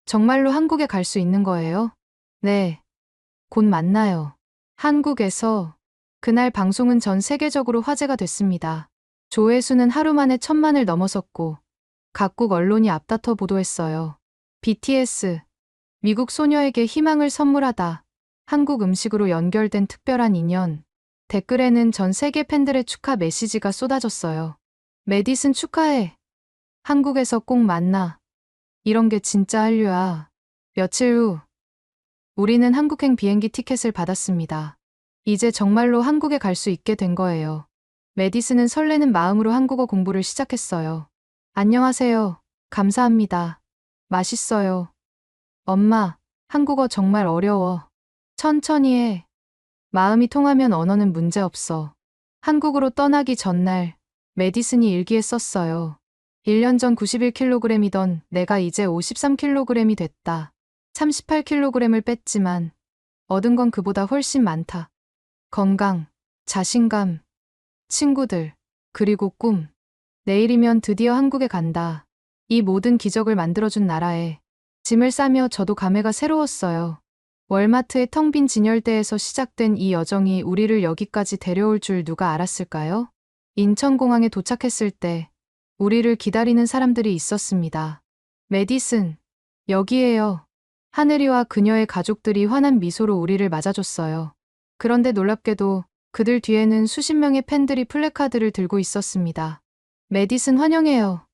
정말로 한국에 갈 수 있는 거예요? 네. 곧 만나요. 한국에서. 그날 방송은 전 세계적으로 화제가 됐습니다. 조회수는 하루 만에 1,000만을 넘어섰고 각국 언론이 앞다퉈 보도했어요. BTS, 미국 소녀에게 희망을 선물하다. 한국 음식으로 연결된 특별한 인연. 댓글에는 전 세계 팬들의 축하 메시지가 쏟아졌어요. 메디슨 축하해. 한국에서 꼭 만나. 이런 게 진짜 한류야. 며칠 후, 우리는 한국행 비행기 티켓을 받았습니다. 이제 정말로 한국에 갈 수 있게 된 거예요. 메디슨은 설레는 마음으로 한국어 공부를 시작했어요. 안녕하세요. 감사합니다. 맛있어요. 엄마, 한국어 정말 어려워. 천천히 해. 마음이 통하면 언어는 문제 없어. 한국으로 떠나기 전날, 메디슨이 일기에 썼어요. 1년 전 91kg이던 내가 이제 53kg이 됐다. 38kg을 뺐지만 얻은 건 그보다 훨씬 많다. 건강, 자신감, 친구들, 그리고 꿈. 내일이면 드디어 한국에 간다. 이 모든 기적을 만들어준 나라에 짐을 싸며 저도 감회가 새로웠어요. 월마트의 텅 빈 진열대에서 시작된 이 여정이 우리를 여기까지 데려올 줄 누가 알았을까요? 인천공항에 도착했을 때 우리를 기다리는 사람들이 있었습니다. 메디슨, 여기에요. 하늘이와 그녀의 가족들이 환한 미소로 우리를 맞아줬어요. 그런데 놀랍게도 그들 뒤에는 수십 명의 팬들이 플래카드를 들고 있었습니다. 메디슨 환영해요.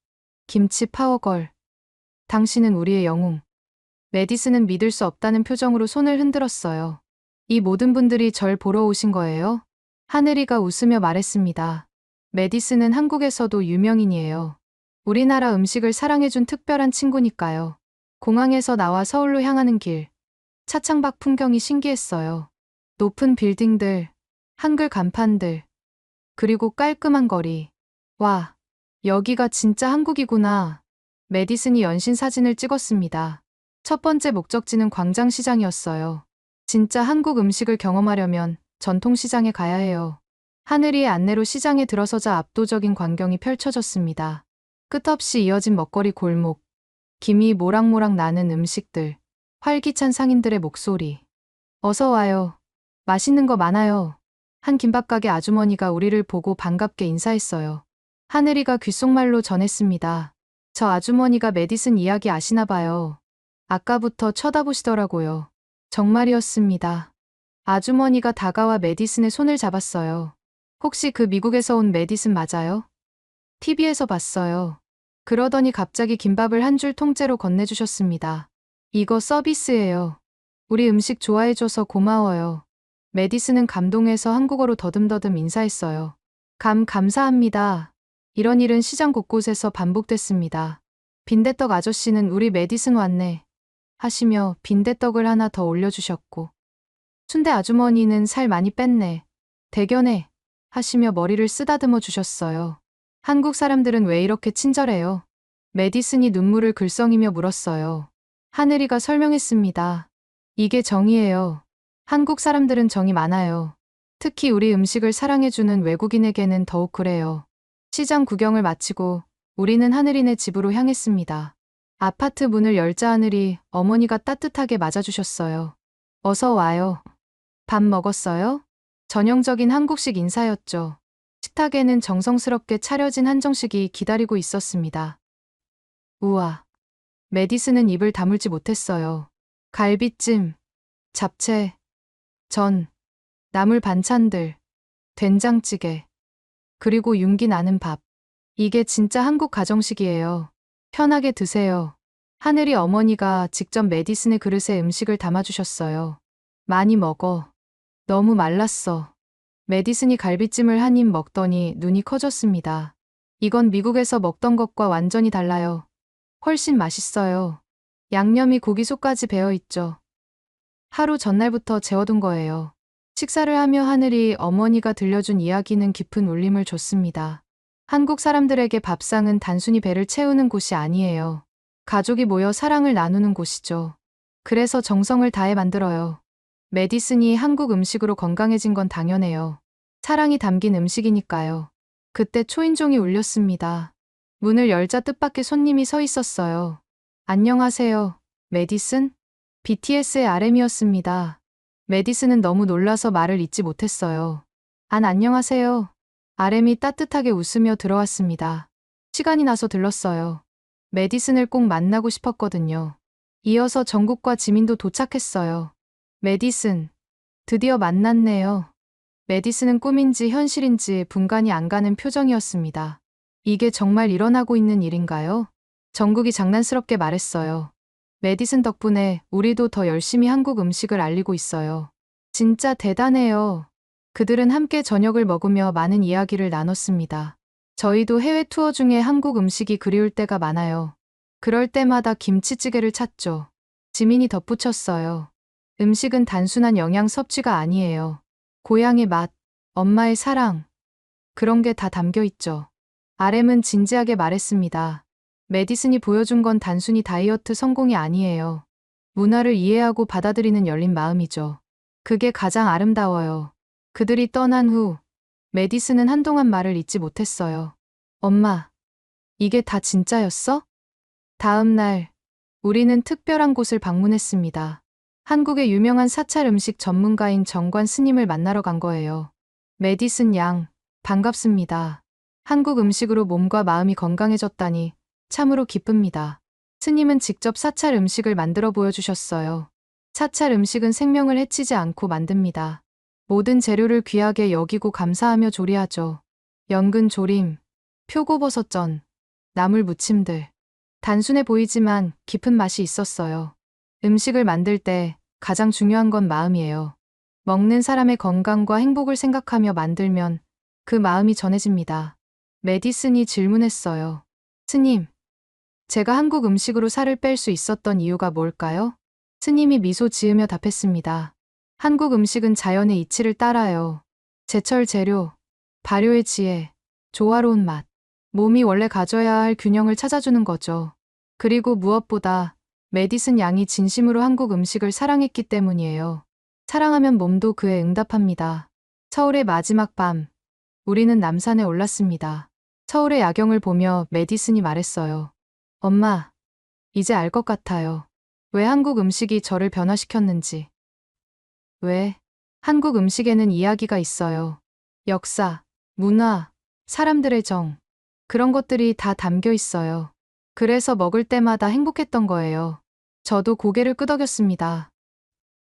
김치 파워걸. 당신은 우리의 영웅. 메디슨은 믿을 수 없다는 표정으로 손을 흔들었어요. 이 모든 분들이 절 보러 오신 거예요? 하늘이가 웃으며 말했습니다. 메디슨은 한국에서도 유명인이에요. 우리나라 음식을 사랑해준 특별한 친구니까요. 공항에서 나와 서울로 향하는 길. 차창밖 풍경이 신기했어요. 높은 빌딩들, 한글 간판들, 그리고 깔끔한 거리. 와, 여기가 진짜 한국이구나. 메디슨이 연신 사진을 찍었습니다. 첫 번째 목적지는 광장시장이었어요. 진짜 한국 음식을 경험하려면 전통시장에 가야 해요. 하늘이의 안내로 시장에 들어서자 압도적인 광경이 펼쳐졌습니다. 끝없이 이어진 먹거리 골목, 김이 모락모락 나는 음식들, 활기찬 상인들의 목소리. 어서 와요. 맛있는 거 많아요. 한 김밥가게 아주머니가 우리를 보고 반갑게 인사했어요. 하늘이가 귓속말로 전했습니다. 저 아주머니가 메디슨 이야기 아시나 봐요. 아까부터 쳐다보시더라고요. 정말이었습니다. 아주머니가 다가와 메디슨의 손을 잡았어요. 혹시 그 미국에서 온 메디슨 맞아요? TV에서 봤어요. 그러더니 갑자기 김밥을 한 줄 통째로 건네주셨습니다. 이거 서비스예요. 우리 음식 좋아해줘서 고마워요. 메디슨은 감동해서 한국어로 더듬더듬 인사했어요. 감사합니다. 이런 일은 시장 곳곳에서 반복됐습니다. 빈대떡 아저씨는 우리 메디슨 왔네. 하시며 빈대떡을 하나 더 올려주셨고, 순대 아주머니는 살 많이 뺐네. 대견해. 하시며 머리를 쓰다듬어 주셨어요. 한국 사람들은 왜 이렇게 친절해요? 메디슨이 눈물을 글썽이며 물었어요. 하늘이가 설명했습니다. 이게 정이에요. 한국 사람들은 정이 많아요. 특히 우리 음식을 사랑해주는 외국인에게는 더욱 그래요. 시장 구경을 마치고 우리는 하늘이네 집으로 향했습니다. 아파트 문을 열자 하늘이 어머니가 따뜻하게 맞아주셨어요. 어서 와요. 밥 먹었어요? 전형적인 한국식 인사였죠. 식탁에는 정성스럽게 차려진 한정식이 기다리고 있었습니다. 우와. 메디슨은 입을 다물지 못했어요. 갈비찜, 잡채, 전, 나물 반찬들, 된장찌개, 그리고 윤기 나는 밥. 이게 진짜 한국 가정식이에요. 편하게 드세요. 하늘이 어머니가 직접 메디슨의 그릇에 음식을 담아주셨어요. 많이 먹어. 너무 말랐어. 메디슨이 갈비찜을 한 입 먹더니 눈이 커졌습니다. 이건 미국에서 먹던 것과 완전히 달라요. 훨씬 맛있어요. 양념이 고기 속까지 배어있죠. 하루 전날부터 재워둔 거예요. 식사를 하며 하늘이 어머니가 들려준 이야기는 깊은 울림을 줬습니다. 한국 사람들에게 밥상은 단순히 배를 채우는 곳이 아니에요. 가족이 모여 사랑을 나누는 곳이죠. 그래서 정성을 다해 만들어요. 메디슨이 한국 음식으로 건강해진 건 당연해요. 사랑이 담긴 음식이니까요. 그때 초인종이 울렸습니다. 문을 열자 뜻밖의 손님이 서 있었어요. 안녕하세요, 메디슨? BTS의 RM이었습니다. 메디슨은 너무 놀라서 말을 잇지 못했어요. 안녕하세요. RM이 따뜻하게 웃으며 들어왔습니다. 시간이 나서 들렀어요. 메디슨을 꼭 만나고 싶었거든요. 이어서 정국과 지민도 도착했어요. 메디슨, 드디어 만났네요. 메디슨은 꿈인지 현실인지 분간이 안 가는 표정이었습니다. 이게 정말 일어나고 있는 일인가요? 정국이 장난스럽게 말했어요. 메디슨 덕분에 우리도 더 열심히 한국 음식을 알리고 있어요. 진짜 대단해요. 그들은 함께 저녁을 먹으며 많은 이야기를 나눴습니다. 저희도 해외 투어 중에 한국 음식이 그리울 때가 많아요. 그럴 때마다 김치찌개를 찾죠. 지민이 덧붙였어요. 음식은 단순한 영양 섭취가 아니에요. 고향의 맛, 엄마의 사랑, 그런 게 다 담겨 있죠. RM은 진지하게 말했습니다. 메디슨이 보여준 건 단순히 다이어트 성공이 아니에요. 문화를 이해하고 받아들이는 열린 마음이죠. 그게 가장 아름다워요. 그들이 떠난 후, 메디슨은 한동안 말을 잇지 못했어요. 엄마, 이게 다 진짜였어? 다음 날, 우리는 특별한 곳을 방문했습니다. 한국의 유명한 사찰 음식 전문가인 정관 스님을 만나러 간 거예요. 메디슨 양, 반갑습니다. 한국 음식으로 몸과 마음이 건강해졌다니 참으로 기쁩니다. 스님은 직접 사찰 음식을 만들어 보여주셨어요. 사찰 음식은 생명을 해치지 않고 만듭니다. 모든 재료를 귀하게 여기고 감사하며 조리하죠. 연근 조림, 표고버섯전, 나물 무침들. 단순해 보이지만 깊은 맛이 있었어요. 음식을 만들 때 가장 중요한 건 마음이에요. 먹는 사람의 건강과 행복을 생각하며 만들면 그 마음이 전해집니다. 메디슨이 질문했어요. 스님, 제가 한국 음식으로 살을 뺄 수 있었던 이유가 뭘까요? 스님이 미소 지으며 답했습니다. 한국 음식은 자연의 이치를 따라요. 제철 재료, 발효의 지혜, 조화로운 맛. 몸이 원래 가져야 할 균형을 찾아주는 거죠. 그리고 무엇보다 메디슨 양이 진심으로 한국 음식을 사랑했기 때문이에요. 사랑하면 몸도 그에 응답합니다. 서울의 마지막 밤, 우리는 남산에 올랐습니다. 서울의 야경을 보며 메디슨이 말했어요. 엄마, 이제 알 것 같아요. 왜 한국 음식이 저를 변화시켰는지. 왜? 한국 음식에는 이야기가 있어요. 역사, 문화, 사람들의 정. 그런 것들이 다 담겨 있어요. 그래서 먹을 때마다 행복했던 거예요. 저도 고개를 끄덕였습니다.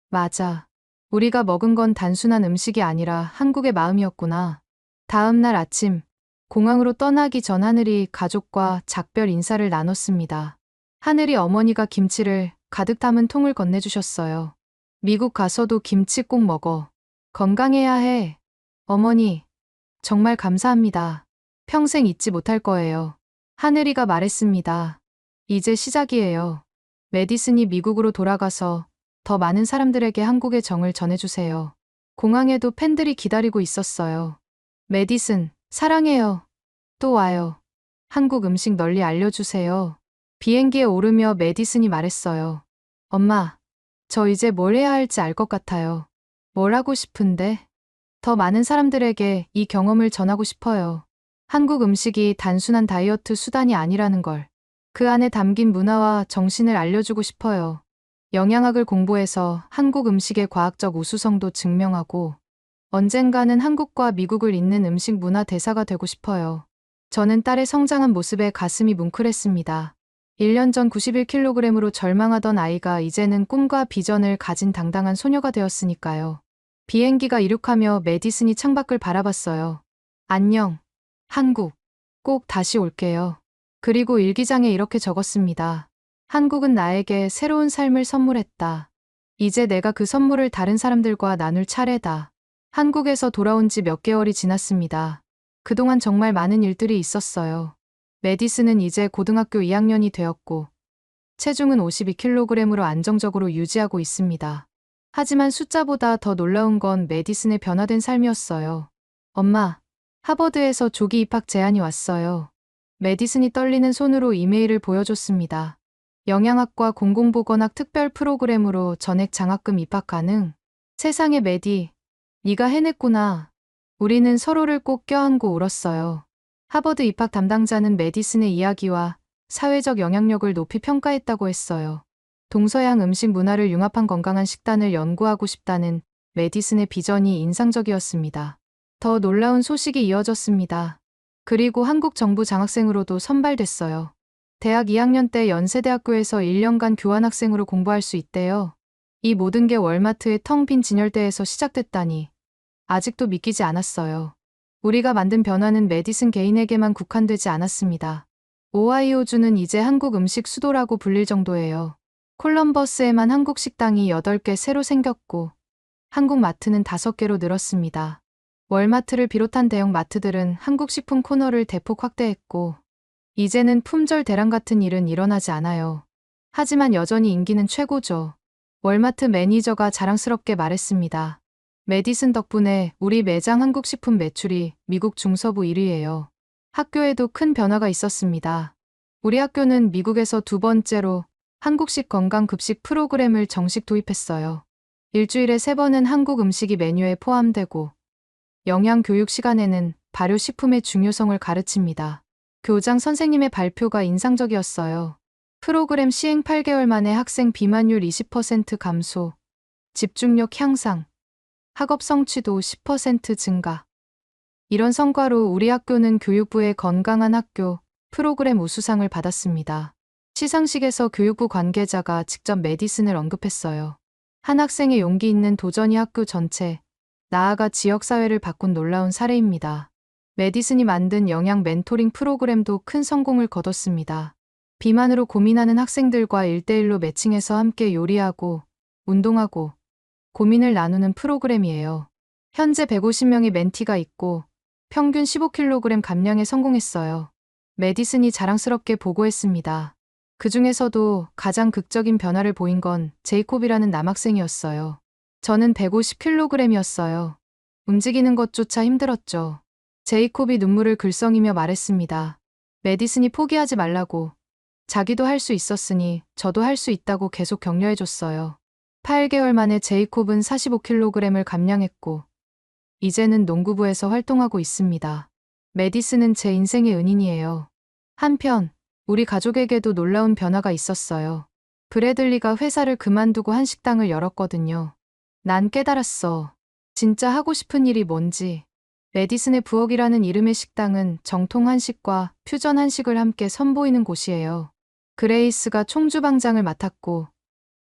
맞아. 우리가 먹은 건 단순한 음식이 아니라 한국의 마음이었구나. 다음 날 아침, 공항으로 떠나기 전 하늘이 가족과 작별 인사를 나눴습니다. 하늘이 어머니가 김치를 가득 담은 통을 건네주셨어요. 미국 가서도 김치 꼭 먹어. 건강해야 해. 어머니, 정말 감사합니다. 평생 잊지 못할 거예요. 하늘이가 말했습니다. 이제 시작이에요. 메디슨이 미국으로 돌아가서 더 많은 사람들에게 한국의 정을 전해주세요. 공항에도 팬들이 기다리고 있었어요. 메디슨, 사랑해요. 또 와요. 한국 음식 널리 알려주세요. 비행기에 오르며 메디슨이 말했어요. 엄마, 저 이제 뭘 해야 할지 알 것 같아요. 뭘 하고 싶은데? 더 많은 사람들에게 이 경험을 전하고 싶어요. 한국 음식이 단순한 다이어트 수단이 아니라는 걸. 그 안에 담긴 문화와 정신을 알려주고 싶어요. 영양학을 공부해서 한국 음식의 과학적 우수성도 증명하고 언젠가는 한국과 미국을 잇는 음식 문화 대사가 되고 싶어요. 저는 딸의 성장한 모습에 가슴이 뭉클했습니다. 1년 전 91kg으로 절망하던 아이가 이제는 꿈과 비전을 가진 당당한 소녀가 되었으니까요. 비행기가 이륙하며 메디슨이 창밖을 바라봤어요. 안녕, 한국. 꼭 다시 올게요. 그리고 일기장에 이렇게 적었습니다. 한국은 나에게 새로운 삶을 선물했다. 이제 내가 그 선물을 다른 사람들과 나눌 차례다. 한국에서 돌아온 지 몇 개월이 지났습니다. 그동안 정말 많은 일들이 있었어요. 메디슨은 이제 고등학교 2학년이 되었고 체중은 52kg으로 안정적으로 유지하고 있습니다. 하지만 숫자보다 더 놀라운 건 메디슨의 변화된 삶이었어요. 엄마, 하버드에서 조기 입학 제안이 왔어요. 메디슨이 떨리는 손으로 이메일을 보여줬습니다. 영양학과 공공보건학 특별 프로그램으로 전액 장학금 입학 가능. 세상에 메디, 네가 해냈구나. 우리는 서로를 꼭 껴안고 울었어요. 하버드 입학 담당자는 메디슨의 이야기와 사회적 영향력을 높이 평가했다고 했어요. 동서양 음식 문화를 융합한 건강한 식단을 연구하고 싶다는 메디슨의 비전이 인상적이었습니다. 더 놀라운 소식이 이어졌습니다. 그리고 한국 정부 장학생으로도 선발됐어요. 대학 2학년 때 연세대학교에서 1년간 교환학생으로 공부할 수 있대요. 이 모든 게 월마트의 텅 빈 진열대에서 시작됐다니 아직도 믿기지 않았어요. 우리가 만든 변화는 메디슨 개인에게만 국한되지 않았습니다. 오하이오주는 이제 한국 음식 수도라고 불릴 정도예요. 콜럼버스에만 한국 식당이 8개 새로 생겼고 한국 마트는 5개로 늘었습니다. 월마트를 비롯한 대형 마트들은 한국 식품 코너를 대폭 확대했고 이제는 품절 대란 같은 일은 일어나지 않아요. 하지만 여전히 인기는 최고죠. 월마트 매니저가 자랑스럽게 말했습니다. 메디슨 덕분에 우리 매장 한국 식품 매출이 미국 중서부 1위예요. 학교에도 큰 변화가 있었습니다. 우리 학교는 미국에서 2번째로 한국식 건강급식 프로그램을 정식 도입했어요. 일주일에 3번은 한국 음식이 메뉴에 포함되고 영양교육 시간에는 발효식품의 중요성을 가르칩니다. 교장 선생님의 발표가 인상적이었어요. 프로그램 시행 8개월 만에 학생 비만율 20% 감소, 집중력 향상, 학업 성취도 10% 증가. 이런 성과로 우리 학교는 교육부의 건강한 학교 프로그램 우수상을 받았습니다. 시상식에서 교육부 관계자가 직접 메디슨을 언급했어요. 한 학생의 용기 있는 도전이 학교 전체, 나아가 지역사회를 바꾼 놀라운 사례입니다. 메디슨이 만든 영양 멘토링 프로그램도 큰 성공을 거뒀습니다. 비만으로 고민하는 학생들과 1대1로 매칭해서 함께 요리하고 운동하고 고민을 나누는 프로그램이에요. 현재 150명의 멘티가 있고 평균 15kg 감량에 성공했어요. 메디슨이 자랑스럽게 보고했습니다. 그 중에서도 가장 극적인 변화를 보인 건 제이콥이라는 남학생이었어요. 저는 150kg이었어요. 움직이는 것조차 힘들었죠. 제이콥이 눈물을 글썽이며 말했습니다. 메디슨이 포기하지 말라고. 자기도 할 수 있었으니 저도 할 수 있다고 계속 격려해줬어요. 8개월 만에 제이콥은 45kg을 감량했고 이제는 농구부에서 활동하고 있습니다. 메디슨은 제 인생의 은인이에요. 한편 우리 가족에게도 놀라운 변화가 있었어요. 브래들리가 회사를 그만두고 한식당을 열었거든요. 난 깨달았어. 진짜 하고 싶은 일이 뭔지. 메디슨의 부엌이라는 이름의 식당은 정통 한식과 퓨전 한식을 함께 선보이는 곳이에요. 그레이스가 총주방장을 맡았고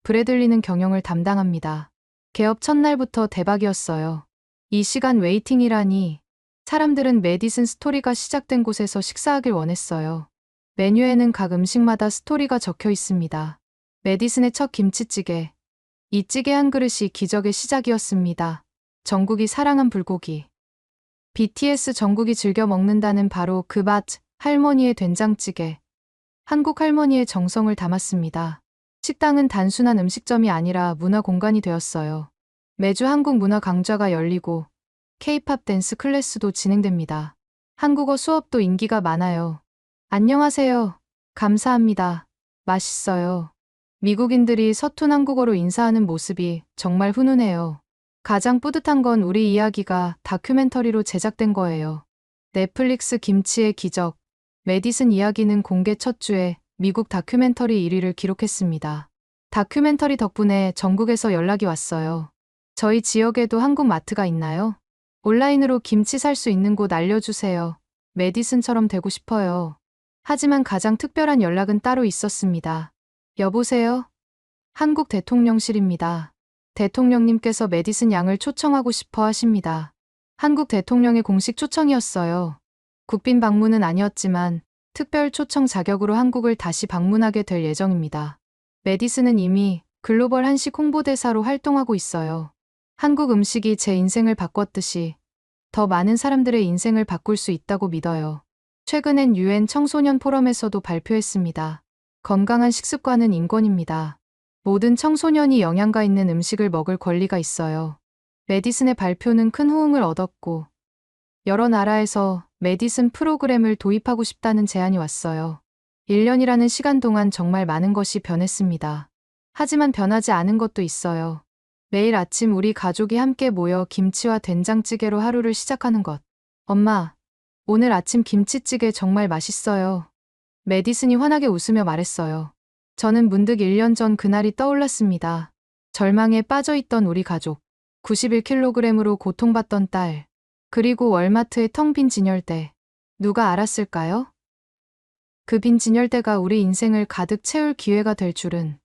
브래들리는 경영을 담당합니다. 개업 첫날부터 대박이었어요. 이 시간 웨이팅이라니. 사람들은 메디슨 스토리가 시작된 곳에서 식사하길 원했어요. 메뉴에는 각 음식마다 스토리가 적혀 있습니다. 메디슨의 첫 김치찌개. 이 찌개 한 그릇이 기적의 시작이었습니다. 정국이 사랑한 불고기. BTS 정국이 즐겨 먹는다는 바로 그 맛, 할머니의 된장찌개. 한국 할머니의 정성을 담았습니다. 식당은 단순한 음식점이 아니라 문화 공간이 되었어요. 매주 한국 문화 강좌가 열리고 K-팝 댄스 클래스도 진행됩니다. 한국어 수업도 인기가 많아요. 안녕하세요. 감사합니다. 맛있어요. 미국인들이 서툰 한국어로 인사하는 모습이 정말 훈훈해요. 가장 뿌듯한 건 우리 이야기가 다큐멘터리로 제작된 거예요. 넷플릭스 김치의 기적. 메디슨 이야기는 공개 첫 주에 미국 다큐멘터리 1위를 기록했습니다. 다큐멘터리 덕분에 전국에서 연락이 왔어요. 저희 지역에도 한국 마트가 있나요? 온라인으로 김치 살 수 있는 곳 알려주세요. 메디슨처럼 되고 싶어요. 하지만 가장 특별한 연락은 따로 있었습니다. 여보세요? 한국 대통령실입니다. 대통령님께서 메디슨 양을 초청하고 싶어 하십니다. 한국 대통령의 공식 초청이었어요. 국빈 방문은 아니었지만 특별 초청 자격으로 한국을 다시 방문하게 될 예정입니다. 메디슨은 이미 글로벌 한식 홍보대사로 활동하고 있어요. 한국 음식이 제 인생을 바꿨듯이 더 많은 사람들의 인생을 바꿀 수 있다고 믿어요. 최근엔 UN 청소년 포럼에서도 발표했습니다. 건강한 식습관은 인권입니다. 모든 청소년이 영양가 있는 음식을 먹을 권리가 있어요. 메디슨의 발표는 큰 호응을 얻었고 여러 나라에서 메디슨 프로그램을 도입하고 싶다는 제안이 왔어요. 1년이라는 시간 동안 정말 많은 것이 변했습니다. 하지만 변하지 않은 것도 있어요. 매일 아침 우리 가족이 함께 모여 김치와 된장찌개로 하루를 시작하는 것. 엄마, 오늘 아침 김치찌개 정말 맛있어요. 메디슨이 환하게 웃으며 말했어요. 저는 문득 1년 전 그날이 떠올랐습니다. 절망에 빠져있던 우리 가족. 91kg으로 고통받던 딸. 그리고 월마트의 텅 빈 진열대. 누가 알았을까요? 그 빈 진열대가 우리 인생을 가득 채울 기회가 될 줄은.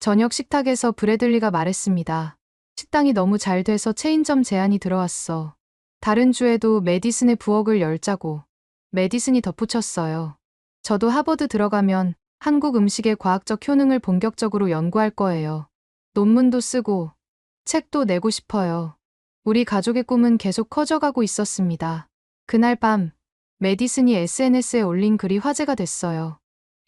저녁 식탁에서 브래들리가 말했습니다. 식당이 너무 잘 돼서 체인점 제안이 들어왔어. 다른 주에도 메디슨의 부엌을 열자고. 메디슨이 덧붙였어요. 저도 하버드 들어가면 한국 음식의 과학적 효능을 본격적으로 연구할 거예요. 논문도 쓰고 책도 내고 싶어요. 우리 가족의 꿈은 계속 커져가고 있었습니다. 그날 밤 메디슨이 SNS에 올린 글이 화제가 됐어요.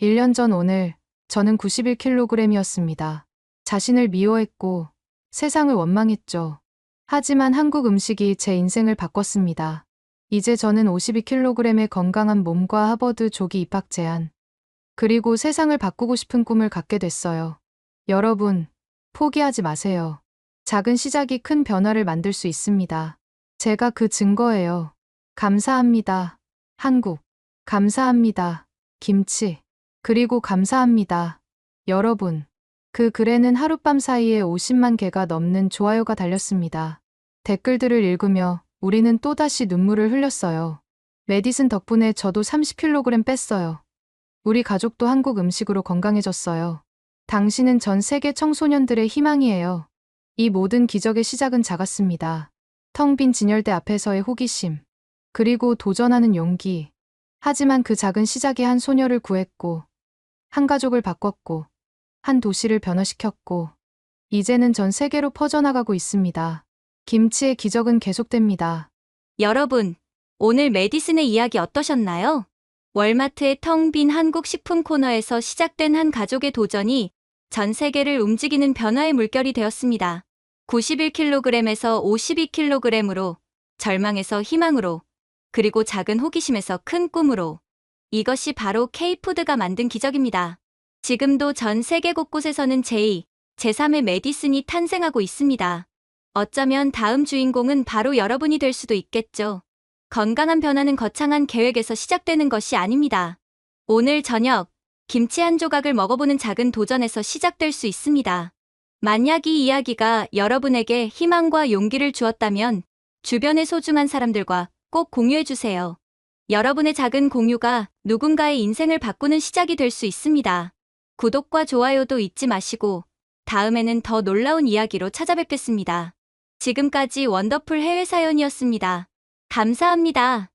1년 전 오늘 저는 91kg이었습니다. 자신을 미워했고 세상을 원망했죠. 하지만 한국 음식이 제 인생을 바꿨습니다. 이제 저는 52kg의 건강한 몸과 하버드 조기 입학 제안, 그리고 세상을 바꾸고 싶은 꿈을 갖게 됐어요. 여러분, 포기하지 마세요. 작은 시작이 큰 변화를 만들 수 있습니다. 제가 그 증거예요. 감사합니다. 한국. 감사합니다. 김치. 그리고 감사합니다. 여러분. 그 글에는 하룻밤 사이에 50만 개가 넘는 좋아요가 달렸습니다. 댓글들을 읽으며 우리는 또다시 눈물을 흘렸어요. 메디슨 덕분에 저도 30kg 뺐어요. 우리 가족도 한국 음식으로 건강해졌어요. 당신은 전 세계 청소년들의 희망이에요. 이 모든 기적의 시작은 작았습니다. 텅 빈 진열대 앞에서의 호기심, 그리고 도전하는 용기. 하지만 그 작은 시작이 한 소녀를 구했고, 한 가족을 바꿨고, 한 도시를 변화시켰고, 이제는 전 세계로 퍼져나가고 있습니다. 김치의 기적은 계속됩니다. 여러분, 오늘 메디슨의 이야기 어떠셨나요? 월마트의 텅 빈 한국 식품 코너에서 시작된 한 가족의 도전이 전 세계를 움직이는 변화의 물결이 되었습니다. 91kg에서 52kg으로, 절망에서 희망으로, 그리고 작은 호기심에서 큰 꿈으로. 이것이 바로 K푸드가 만든 기적입니다. 지금도 전 세계 곳곳에서는 제2, 제3의 메디슨이 탄생하고 있습니다. 어쩌면 다음 주인공은 바로 여러분이 될 수도 있겠죠. 건강한 변화는 거창한 계획에서 시작되는 것이 아닙니다. 오늘 저녁, 김치 한 조각을 먹어보는 작은 도전에서 시작될 수 있습니다. 만약 이 이야기가 여러분에게 희망과 용기를 주었다면 주변의 소중한 사람들과 꼭 공유해주세요. 여러분의 작은 공유가 누군가의 인생을 바꾸는 시작이 될 수 있습니다. 구독과 좋아요도 잊지 마시고 다음에는 더 놀라운 이야기로 찾아뵙겠습니다. 지금까지 원더풀 해외 사연이었습니다. 감사합니다.